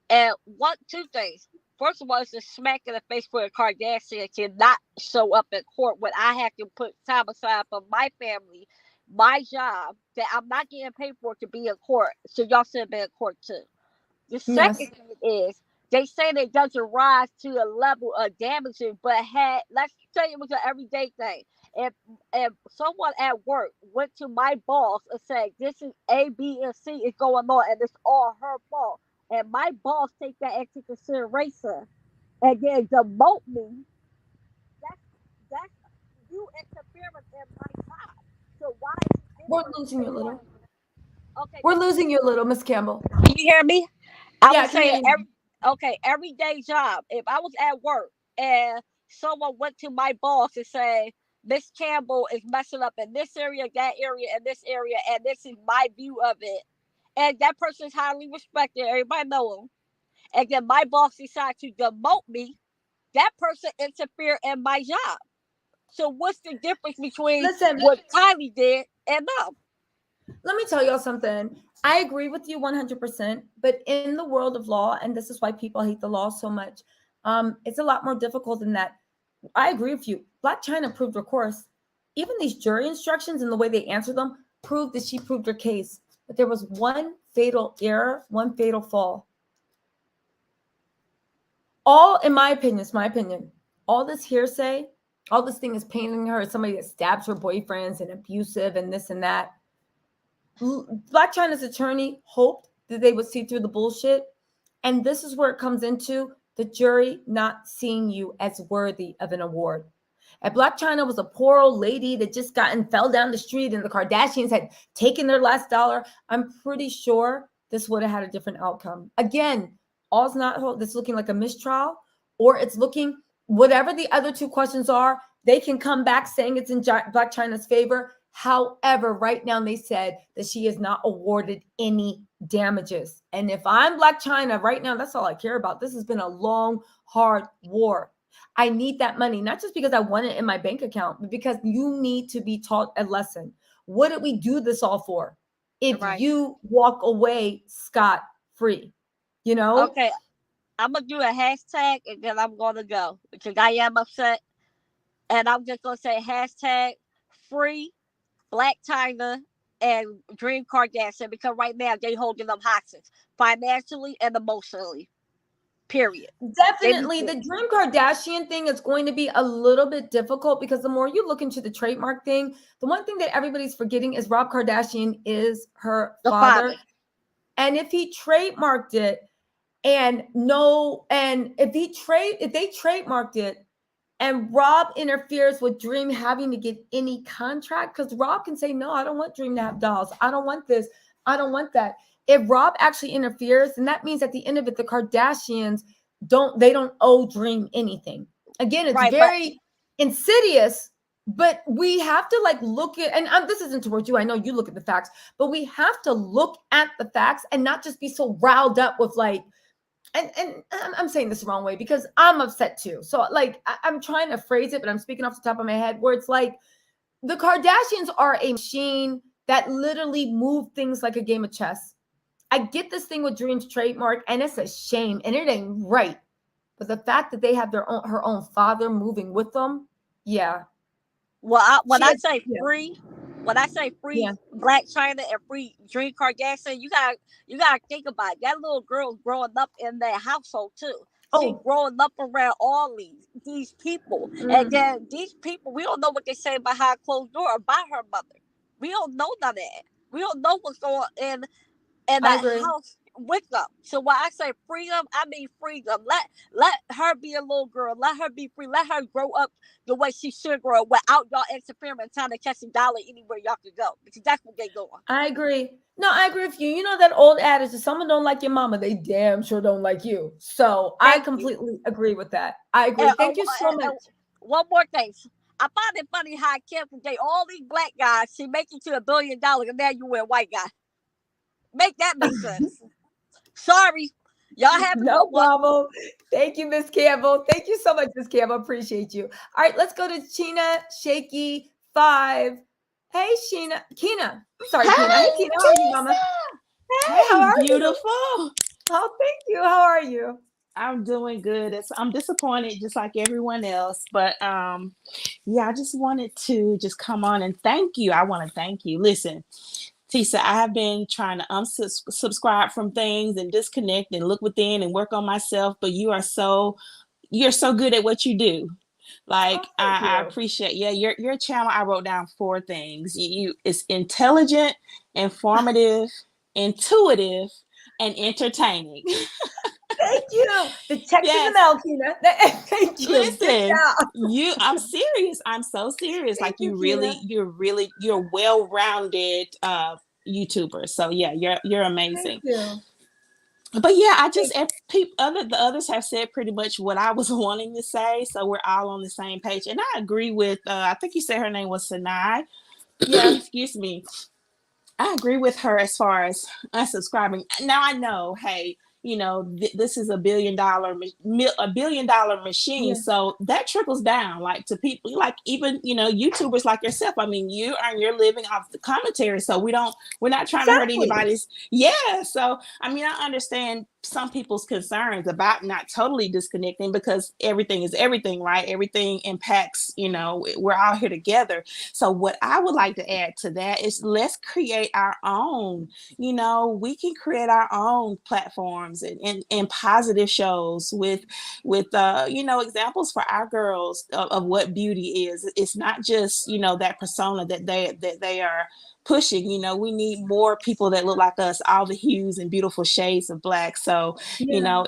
And two things. First of all, it's a smack in the face for a Kardashian to not show up in court when I have to put time aside for my family, my job, that I'm not getting paid for to be in court. So y'all should be in court too. The second thing is, they say it doesn't rise to a level of damaging, but let's say it was an everyday thing. If someone at work went to my boss and said, this is A, B, and C is going on, and it's all her fault, and my boss take that into consideration and then demote me, that's you interfering in my job. So why we're losing you a little? Okay. We're losing you a little, Miss Campbell. Can you hear me? I was saying everyday job. If I was at work and someone went to my boss and say, Miss Campbell is messing up in this area, that area, and this area, and this is my view of it. And that person is highly respected. Everybody know him. And then my boss decides to demote me. That person interfered in my job. So what's the difference between what Kylie did and them? Let me tell y'all something. I agree with you 100%. But in the world of law, and this is why people hate the law so much, it's a lot more difficult than that. I agree with you. Blac Chyna proved her course. Even these jury instructions and the way they answered them proved that she proved her case. But there was one fatal error, one fatal fall. All, in my opinion, it's my opinion, all this hearsay, all this thing is painting her as somebody that stabs her boyfriends and abusive and this and that. Blac Chyna's attorney hoped that they would see through the bullshit. And this is where it comes into the jury not seeing you as worthy of an award. And Blac Chyna was a poor old lady that just fell down the street and the Kardashians had taken their last dollar. I'm pretty sure this would have had a different outcome. Again, all's not this looking like a mistrial, or it's looking, whatever the other two questions are, they can come back saying it's in Blac Chyna's favor. However, right now they said that she is not awarded any damages. And if I'm Blac Chyna right now, that's all I care about. This has been a long, hard war. I need that money, not just because I want it in my bank account, but because you need to be taught a lesson. What did we do this all for? If you walk away scot-free, you know? Okay, I'm going to do a hashtag and then I'm going to go because I am upset. And I'm just going to say hashtag free Blac Chyna and Dream Kardashian, because right now they holding them hostage financially and emotionally. Period. Definitely. The Dream Kardashian thing is going to be a little bit difficult because the more you look into the trademark thing, the one thing that everybody's forgetting is Rob Kardashian is her father. And if he trademarked it if they trademarked it and Rob interferes with Dream having to get any contract, because Rob can say, no, I don't want Dream to have dolls. I don't want this. I don't want that. If Rob actually interferes, then that means at the end of it, the Kardashians don't owe Dream anything. Again, it's very insidious, but we have to look at, and this isn't towards you, I know you look at the facts, but we have to look at the facts and not just be so riled up with and I'm saying this the wrong way because I'm upset too. So I'm trying to phrase it, but I'm speaking off the top of my head where it's like the Kardashians are a machine that literally move things like a game of chess. I get this thing with Dream's trademark, and it's a shame, and it ain't right. But the fact that they have her own father moving with them, yeah. Well, when I say free Blac Chyna and free Dream Kardashian, you gotta think about it. That little girl growing up in that household too. She's growing up around all these people, and then these people, we don't know what they say behind closed door about her mother. We don't know none of that. We don't know what's going in that house with them. So when I say freedom, I mean freedom. Let her be a little girl. Let her be free. Let her grow up the way she should grow without y'all interfering and trying to catch a dollar anywhere y'all can go. Because that's what they doing. I agree. No, I agree with you. You know that old adage, if someone don't like your mama, they damn sure don't like you. So I completely agree with that. I agree. And, Thank you so much. One more thing. I find it funny how Kim can date all these black guys. She make it to $1 billion, and now you with a white guy. Make that make sense. Sorry. Y'all have no problem. Thank you, Miss Campbell. Thank you so much, Miss Campbell. Appreciate you. All right, let's go to Chyna Shaky 5. Hey, Chyna. Sorry, hey, Chyna. Hey, Chyna. How are you, mama? Hey, how are beautiful. You? Oh, thank you. How are you? I'm doing good. I'm disappointed just like everyone else. But yeah, I just wanted to just come on and thank you. I want to thank you. Listen, Tisa, I have been trying to unsubscribe from things and disconnect and look within and work on myself. But you're so good at what you do. Like I appreciate, your channel. I wrote down 4 things. It's intelligent, informative, intuitive, and entertaining. Thank you. The check in the mail, Chyna. Thank you. Listen, I'm serious. I'm so serious. Thank like you're well-rounded YouTuber. So yeah, you're amazing. Thank you. But yeah, I just the others have said pretty much what I was wanting to say. So we're all on the same page. And I agree with I think you said her name was Sanai. Yeah. Excuse me. I agree with her as far as unsubscribing. Now I know, hey, this is $1 billion machine. Yeah. So that trickles down like to people like even, YouTubers like yourself. I mean, you earn your living off the commentary. So we're not trying to hurt anybody's. Yeah. So, I mean, I understand some people's concerns about not totally disconnecting because everything is everything, right? Everything impacts, we're all here together. So what I would like to add to that is let's create our own, we can create our own platforms and positive shows with examples for our girls of what beauty is. It's not just, that persona that they are pushing. We need more people that look like us, all the hues and beautiful shades of black. So, I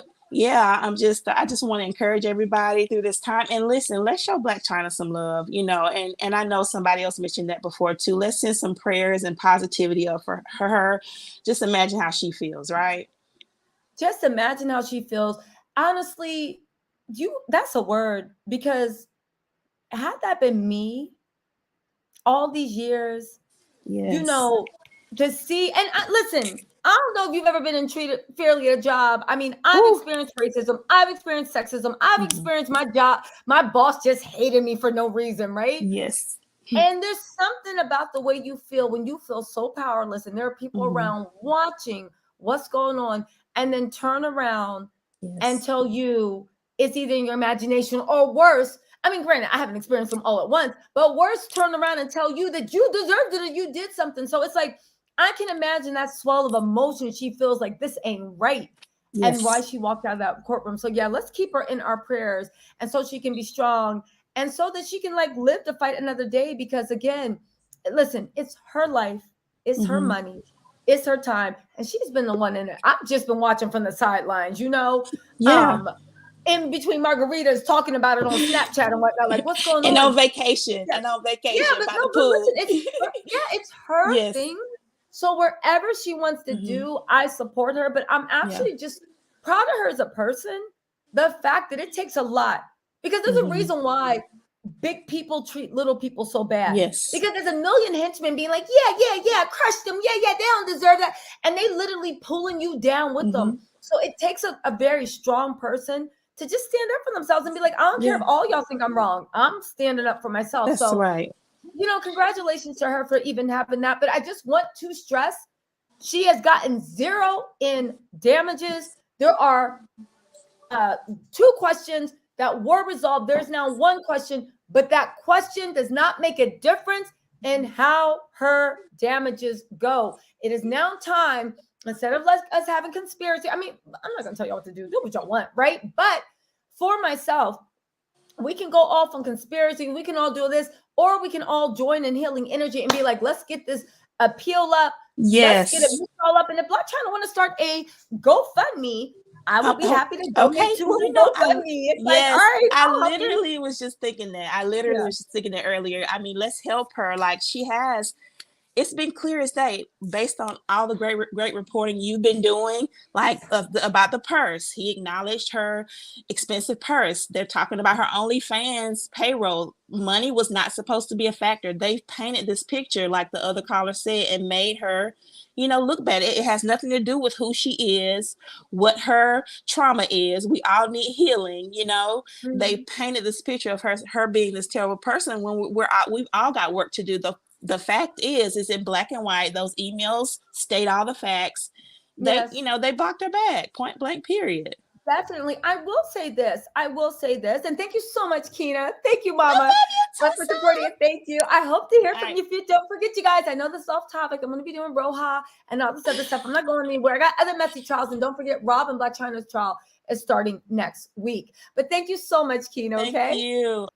just want to encourage everybody through this time. And listen, let's show Blac Chyna some love, and I know somebody else mentioned that before too. Let's send some prayers and positivity up for her. Just imagine how she feels, right? Just imagine how she feels. Honestly, that's a word, because had that been me all these years, to see, and listen, I don't know if you've ever been treated fairly at a job. I mean, I've experienced racism. I've experienced sexism. I've experienced my job. My boss just hated me for no reason, right? Yes. And there's something about the way you feel when you feel so powerless and there are people around watching what's going on and then turn around and tell you it's either in your imagination or worse. I mean, granted, I haven't experienced them all at once, but worse, turn around and tell you that you deserved it or you did something. So it's like, I can imagine that swell of emotion. She feels like this ain't right. And why she walked out of that courtroom. So yeah, let's keep her in our prayers. And so she can be strong and so that she can live to fight another day. Because again, listen, it's her life. It's her money. It's her time. And she's been the one in it. I've just been watching from the sidelines, in between margaritas, talking about it on Snapchat and whatnot. Like, what's going on? And on vacation. And on vacation by the pool. Listen, it's her thing. So wherever she wants to do, I support her. But I'm actually just proud of her as a person. The fact that it takes a lot. Because there's a reason why big people treat little people so bad. Yes. Because there's a million henchmen being like, crush them. Yeah, they don't deserve that. And they literally pulling you down with them. So it takes a very strong person to just stand up for themselves and be like, I don't care if all y'all think I'm wrong. I'm standing up for myself. That's right. Congratulations to her for even having that. But I just want to stress, she has gotten 0 in damages. There are 2 questions that were resolved. There's now 1 question, but that question does not make a difference in how her damages go. It is now time, instead of us having conspiracy. I mean, I'm not going to tell y'all what to do. Do what y'all want, right? But for myself, we can go off on conspiracy. We can all do this, or we can all join in healing energy and be like, let's get this appeal up. Let's get it Yes. mixed all up. And if Blac Chyna want to start a GoFundMe, I would be happy to donate Okay. to Well, a you know, GoFundMe. It's like, all yes, right, I I'll help you. literally was just thinking that. I literally was just thinking that earlier. I mean, let's help her. Like she has, it's been clear as day based on all the great reporting you've been doing, like about the purse. He acknowledged her expensive purse. They're talking about her OnlyFans payroll. Money was not supposed to be a factor. They've painted this picture, like the other caller said, and made her, look bad. It has nothing to do with who she is, what her trauma is. We all need healing. They painted this picture of her being this terrible person when we've all got work to do. The fact is in black and white. Those emails state all the facts. They, Yes. they blocked her back, point blank, period. Definitely. I will say this. And thank you so much, Chyna. Thank you, Mama. I love you too, For supporting it. Thank you. I hope to hear All from right. you. If you don't forget, you guys, I know this is off topic. I'm going to be doing Roja and all this other stuff. I'm not going anywhere. I got other messy trials. And don't forget, Rob and Blac Chyna's trial is starting next week. But thank you so much, Chyna. Okay. Thank you.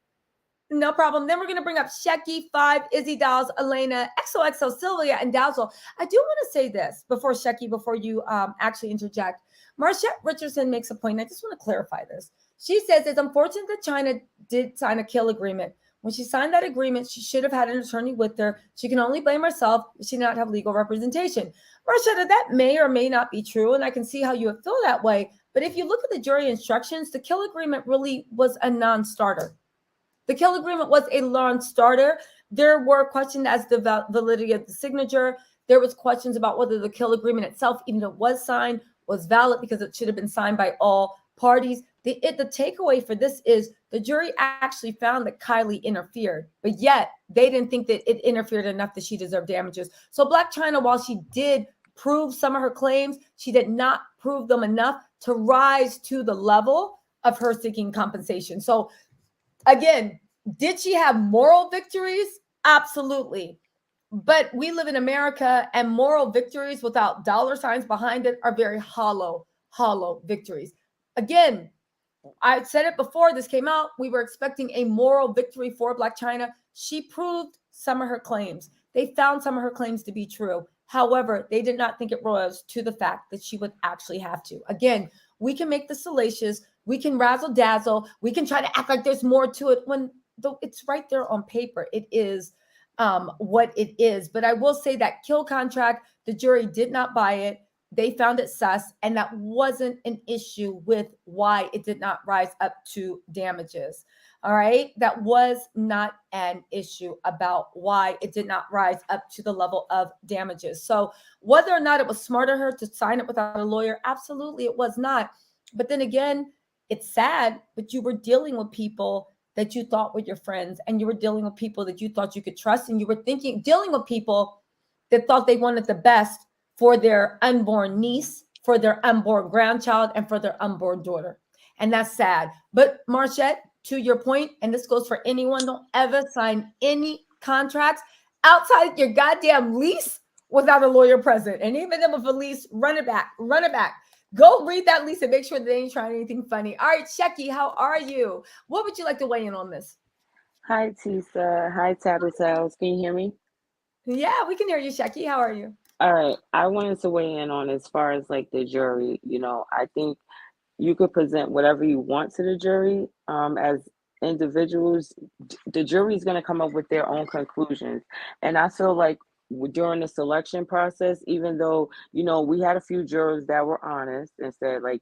No problem. Then we're going to bring up Shecky, 5, Izzy Dolls, Elena, XOXO, Sylvia, and Dazzle. I do want to say this before Shecky, before you actually interject. Marchette Richardson makes a point. I just want to clarify this. She says it's unfortunate that Chyna did sign a kill agreement. When she signed that agreement, she should have had an attorney with her. She can only blame herself. She did not have legal representation. Marchetta, that may or may not be true, and I can see how you would feel that way. But if you look at the jury instructions, the kill agreement really was a non-starter. The kill agreement was a non-starter. There were questions as to the validity of the signature. There was questions about whether the kill agreement itself, even if it was signed, was valid because it should have been signed by all parties. The takeaway for this is the jury actually found that Kylie interfered, but yet they didn't think that it interfered enough that she deserved damages. So Blac Chyna, while she did prove some of her claims, she did not prove them enough to rise to the level of her seeking compensation. So again, did she have moral victories? Absolutely. But we live in America, and moral victories without dollar signs behind it are very hollow victories. Again, I said it before this came out. We were expecting a moral victory for Blac Chyna. She proved some of her claims. They found some of her claims to be true. However, they did not think it rose to the fact that she would actually have to. Again, we can make the salacious, we can razzle dazzle, we can try to act like there's more to it when it's right there on paper. It is what it is. But I will say that kill contract, the jury did not buy it. They found it sus, and that wasn't an issue with why it did not rise up to damages. All right. That was not an issue about why it did not rise up to the level of damages. So whether or not it was smart of her to sign it without a lawyer, absolutely it was not. But then again, it's sad, but you were dealing with people that you thought were your friends, and you were dealing with people that you thought you could trust, and you were dealing with people that thought they wanted the best for their unborn niece, for their unborn grandchild, and for their unborn daughter. And that's sad. But Marchette, to your point, and this goes for anyone, don't ever sign any contracts outside your goddamn lease without a lawyer present. And even if a lease, run it back. Go read that lease and make sure they ain't trying anything funny. All right, Shecky, how are you? What would you like to weigh in on this? Hi, Tisa. Hi, Tabitha. Can you hear me? Yeah, we can hear you, Shecky. How are you? All right. I wanted to weigh in on as far as like the jury. I think you could present whatever you want to the jury. As individuals, the jury is going to come up with their own conclusions. And I feel like during the selection process, even though, we had a few jurors that were honest and said, like,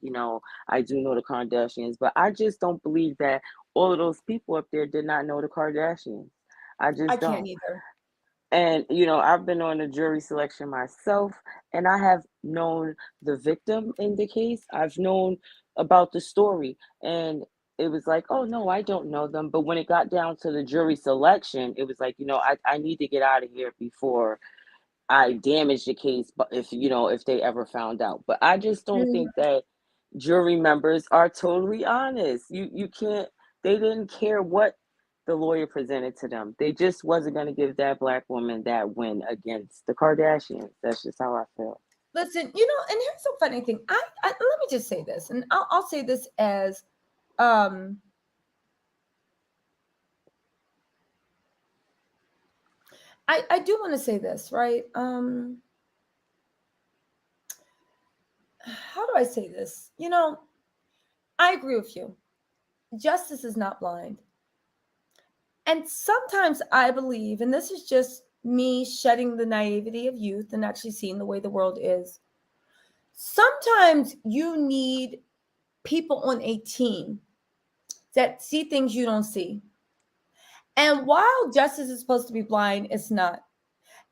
I do know the Kardashians, but I just don't believe that all of those people up there did not know the Kardashians. I just can't don't. either. And, I've been on a jury selection myself, and I have known the victim in the case. I've known about the story. And it was like, oh, no, I don't know them. But when it got down to the jury selection, it was like, I need to get out of here before I damage the case, but if they ever found out. But I just don't think that jury members are totally honest. You can't, they didn't care what the lawyer presented to them. They just wasn't going to give that black woman that win against the Kardashians. That's just how I feel. Listen, and here's the funny thing. I let me just say this, and I'll say this as I do want to say this, right? how do I say this? You know, I agree with you. Justice is not blind. And sometimes I believe, and this is just me shedding the naivety of youth and actually seeing the way the world is. Sometimes you need people on a team that see things you don't see. And while justice is supposed to be blind, it's not.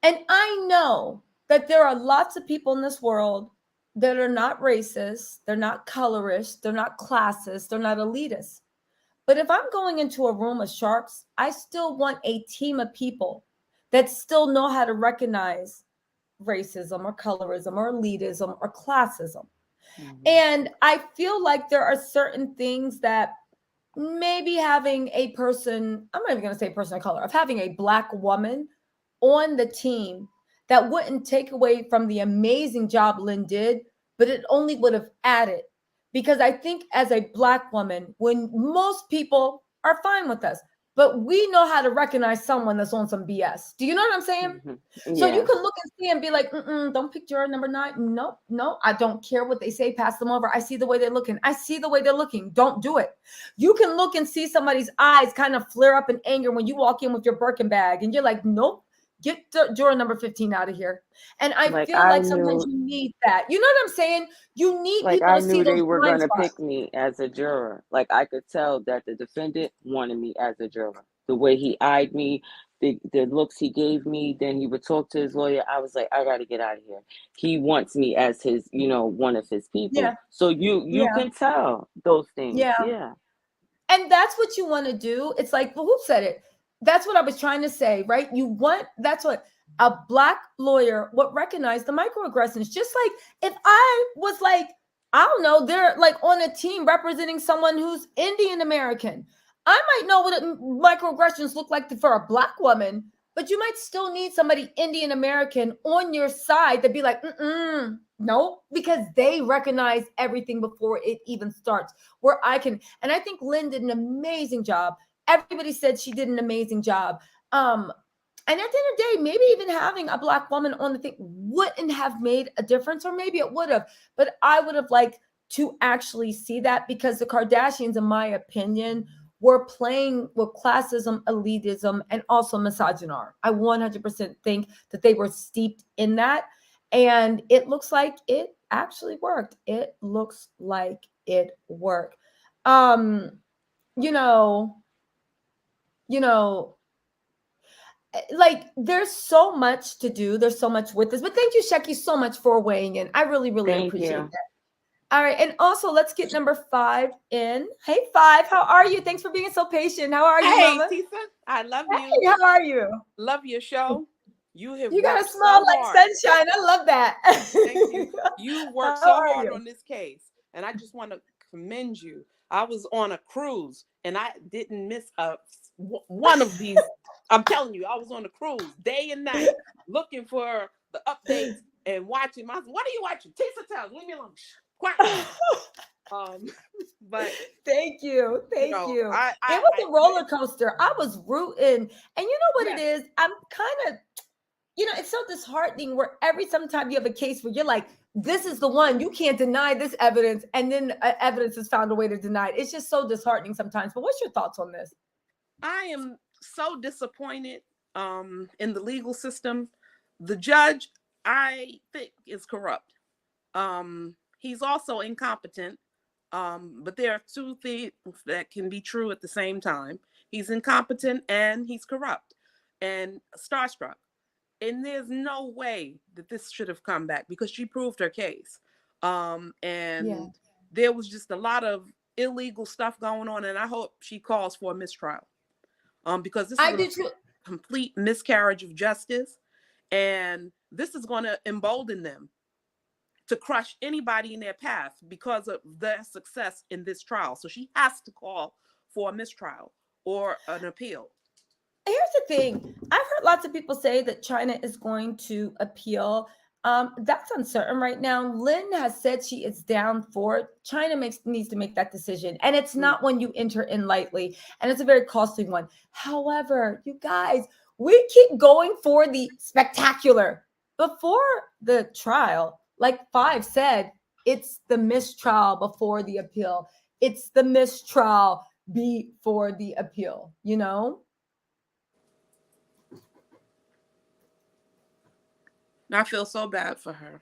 And I know that there are lots of people in this world that are not racist, they're not colorist, they're not classist, they're not elitist. But if I'm going into a room of sharks, I still want a team of people that still know how to recognize racism or colorism or elitism or classism. And I feel like there are certain things that maybe having a person, I'm not even going to say person of color, of having a Black woman on the team that wouldn't take away from the amazing job Lynn did, but it only would have added. Because I think as a Black woman, when most people are fine with us, but we know how to recognize someone that's on some BS. Do you know what I'm saying? So you can look and see and be like, don't pick juror number 9. No, I don't care what they say. Pass them over. I see the way they're looking. I see the way they're looking. Don't do it. You can look and see somebody's eyes kind of flare up in anger when you walk in with your Birkin bag and you're like, nope. Get juror number 15 out of here. And I feel like sometimes you need that. You know what I'm saying? You need like people I to see knew those they were blind gonna spots. pick me as a juror. Like I could tell that the defendant wanted me as a juror. The way he eyed me, the looks he gave me, then he would talk to his lawyer. I was like, I gotta get out of here. He wants me as his, one of his people. Yeah. So you can tell those things. Yeah. Yeah. And that's what you want to do. It's like, well, who said it? That's what I was trying to say, right? That's what a Black lawyer would recognize the microaggressions. Just like if I was like, I don't know, they're like on a team representing someone who's Indian American. I might know what microaggressions look like for a Black woman, but you might still need somebody Indian American on your side to be like, no, because they recognize everything before it even starts. Where I can, and I think Lynn did an amazing job. Everybody said she did an amazing job. And at the end of the day, maybe even having a Black woman on the thing wouldn't have made a difference, or maybe it would have. But I would have liked to actually see that, because the Kardashians, in my opinion, were playing with classism, elitism, and also misogyny. I 100% think that they were steeped in that. And it looks like it actually worked. It looks like it worked. Like there's so much to do. There's so much with this. But thank you, Shecky, so much for weighing in. I really, really Thank appreciate you. that. All right. And also, let's get number 5 in. Hey, 5, how are you? Thanks for being so patient. How are you, Hey, Mama? Tisa, I love Hey, you. how are you? Love your show. You have You got a worked smile so like hard. sunshine. I love that. Thank you. You worked How so are hard you? on this case, and I just want to commend you. I was on a cruise, and I didn't miss one of these. I'm telling you, I was on a cruise day and night looking for the updates and watching. What are you watching? Tisa, tell leave me alone. Quiet. But Thank you. Thank you. It was a roller coaster. I was rooting. And you know what it is? I'm kind of, it's so disheartening where sometimes you have a case where you're like, this is the one, you can't deny this evidence. And then evidence is found a way to deny it. It's just so disheartening sometimes. But what's your thoughts on this? I am so disappointed in the legal system. The judge, I think, is corrupt. He's also incompetent. But there are two things that can be true at the same time. He's incompetent and he's corrupt and starstruck. And there's no way that this should have come back, because she proved her case. There was just a lot of illegal stuff going on, and I hope she calls for a mistrial. Because this is a complete miscarriage of justice, and this is going to embolden them to crush anybody in their path because of their success in this trial. So she has to call for a mistrial or an appeal. Here's the thing. I've heard lots of people say that Chyna is going to appeal. That's uncertain right now. Lynn has said she is down for it. Chyna needs to make that decision. And it's not one you enter in lightly. And it's a very costly one. However, you guys, we keep going for the spectacular. Before the trial, like 5 said, It's the mistrial before the appeal. It's the mistrial before the appeal, you know? I feel so bad for her.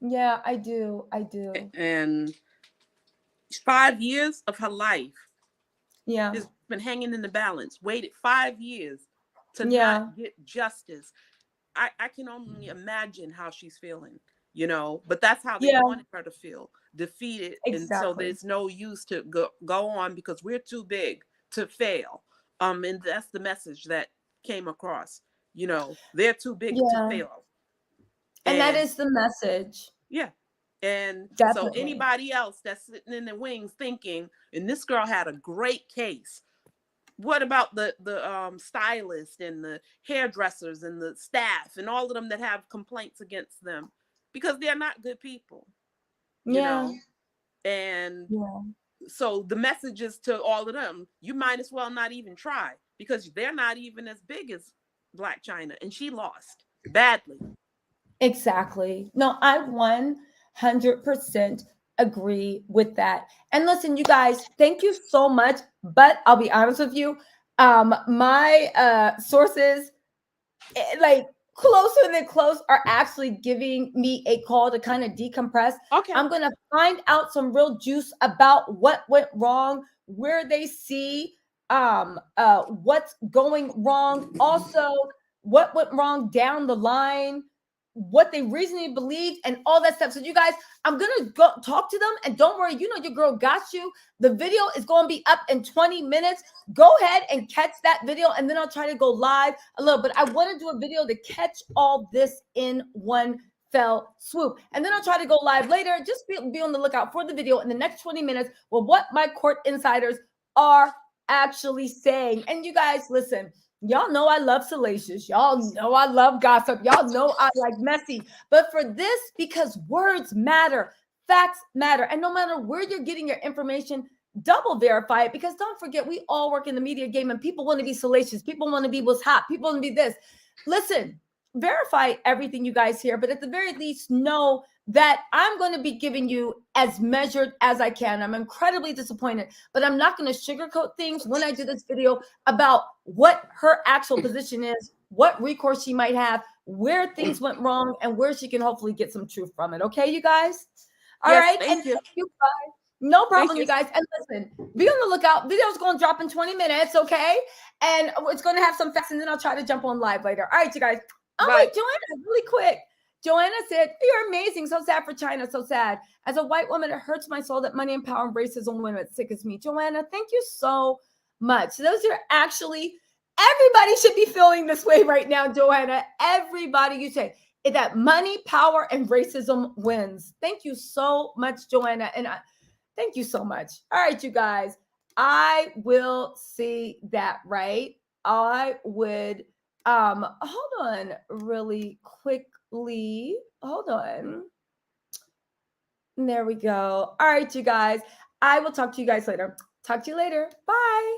Yeah, I do. I do. And 5 years of her life Yeah. has been hanging in the balance, waited 5 years to Yeah. not get justice. I can only imagine how she's feeling, you know, but that's how they Yeah. wanted her to feel, defeated. And so Exactly. there's no use to go on because we're too big to fail. And that's the message that came across, you know, they're too big to Yeah. fail. And that is the message. Yeah. And so Definitely. anybody else that's sitting in the wings thinking, and this girl had a great case. What about the stylist and the hairdressers and the staff and all of them that have complaints against them? Because they're not good people, you know? And so the message is to all of them, you might as well not even try because they're not even as big as Blac Chyna, and she lost badly. Exactly. No, I 100% agree with that. And listen, you guys, thank you so much. But I'll be honest with you, my sources, like closer than close, are actually giving me a call to kind of decompress. Okay. I'm gonna find out some real juice about what went wrong, where they see what's going wrong, also what went wrong down the line, what they reasonably believed, and all that stuff. So you guys, I'm gonna go talk to them, and don't worry, you know your girl got you. The video is gonna be up in 20 minutes. Go ahead and catch that video, and then I'll try to go live a little bit. I want to do a video to catch all this in one fell swoop, and then I'll try to go live later. Just be on the lookout for the video in the next 20 minutes with what my court insiders are actually saying. And you guys, listen, y'all know I love salacious. Y'all know I love gossip. Y'all know I like messy. But for this, because words matter, facts matter. And no matter where you're getting your information, double verify it, because don't forget, we all work in the media game and people want to be salacious. People want to be what's hot. People want to be this. Listen, verify everything you guys hear, but at the very least, know that I'm going to be giving you as measured as I can. I'm incredibly disappointed, but I'm not going to sugarcoat things when I do this video about what her actual position is, what recourse she might have, where things went wrong, and where she can hopefully get some truth from it. Okay, you guys? All right. Thank you. Thank you guys. No problem, you guys. And listen, be on the lookout. Video's going to drop in 20 minutes, okay? And it's going to have some facts, and then I'll try to jump on live later. All right, you guys. Oh, wait, Joanna, really quick. Joanna said, you're amazing. So sad for Chyna. So sad. As a white woman, it hurts my soul that money and power and racism win. It sickens me. Joanna, thank you so much. Those are actually, everybody should be feeling this way right now, Joanna. Everybody, you say that money, power, and racism wins. Thank you so much, Joanna. And thank you so much. All right, you guys. I will see that, right? I would, hold on really quickly. Hold on. There we go. All right, you guys. I will talk to you guys later. Talk to you later. Bye.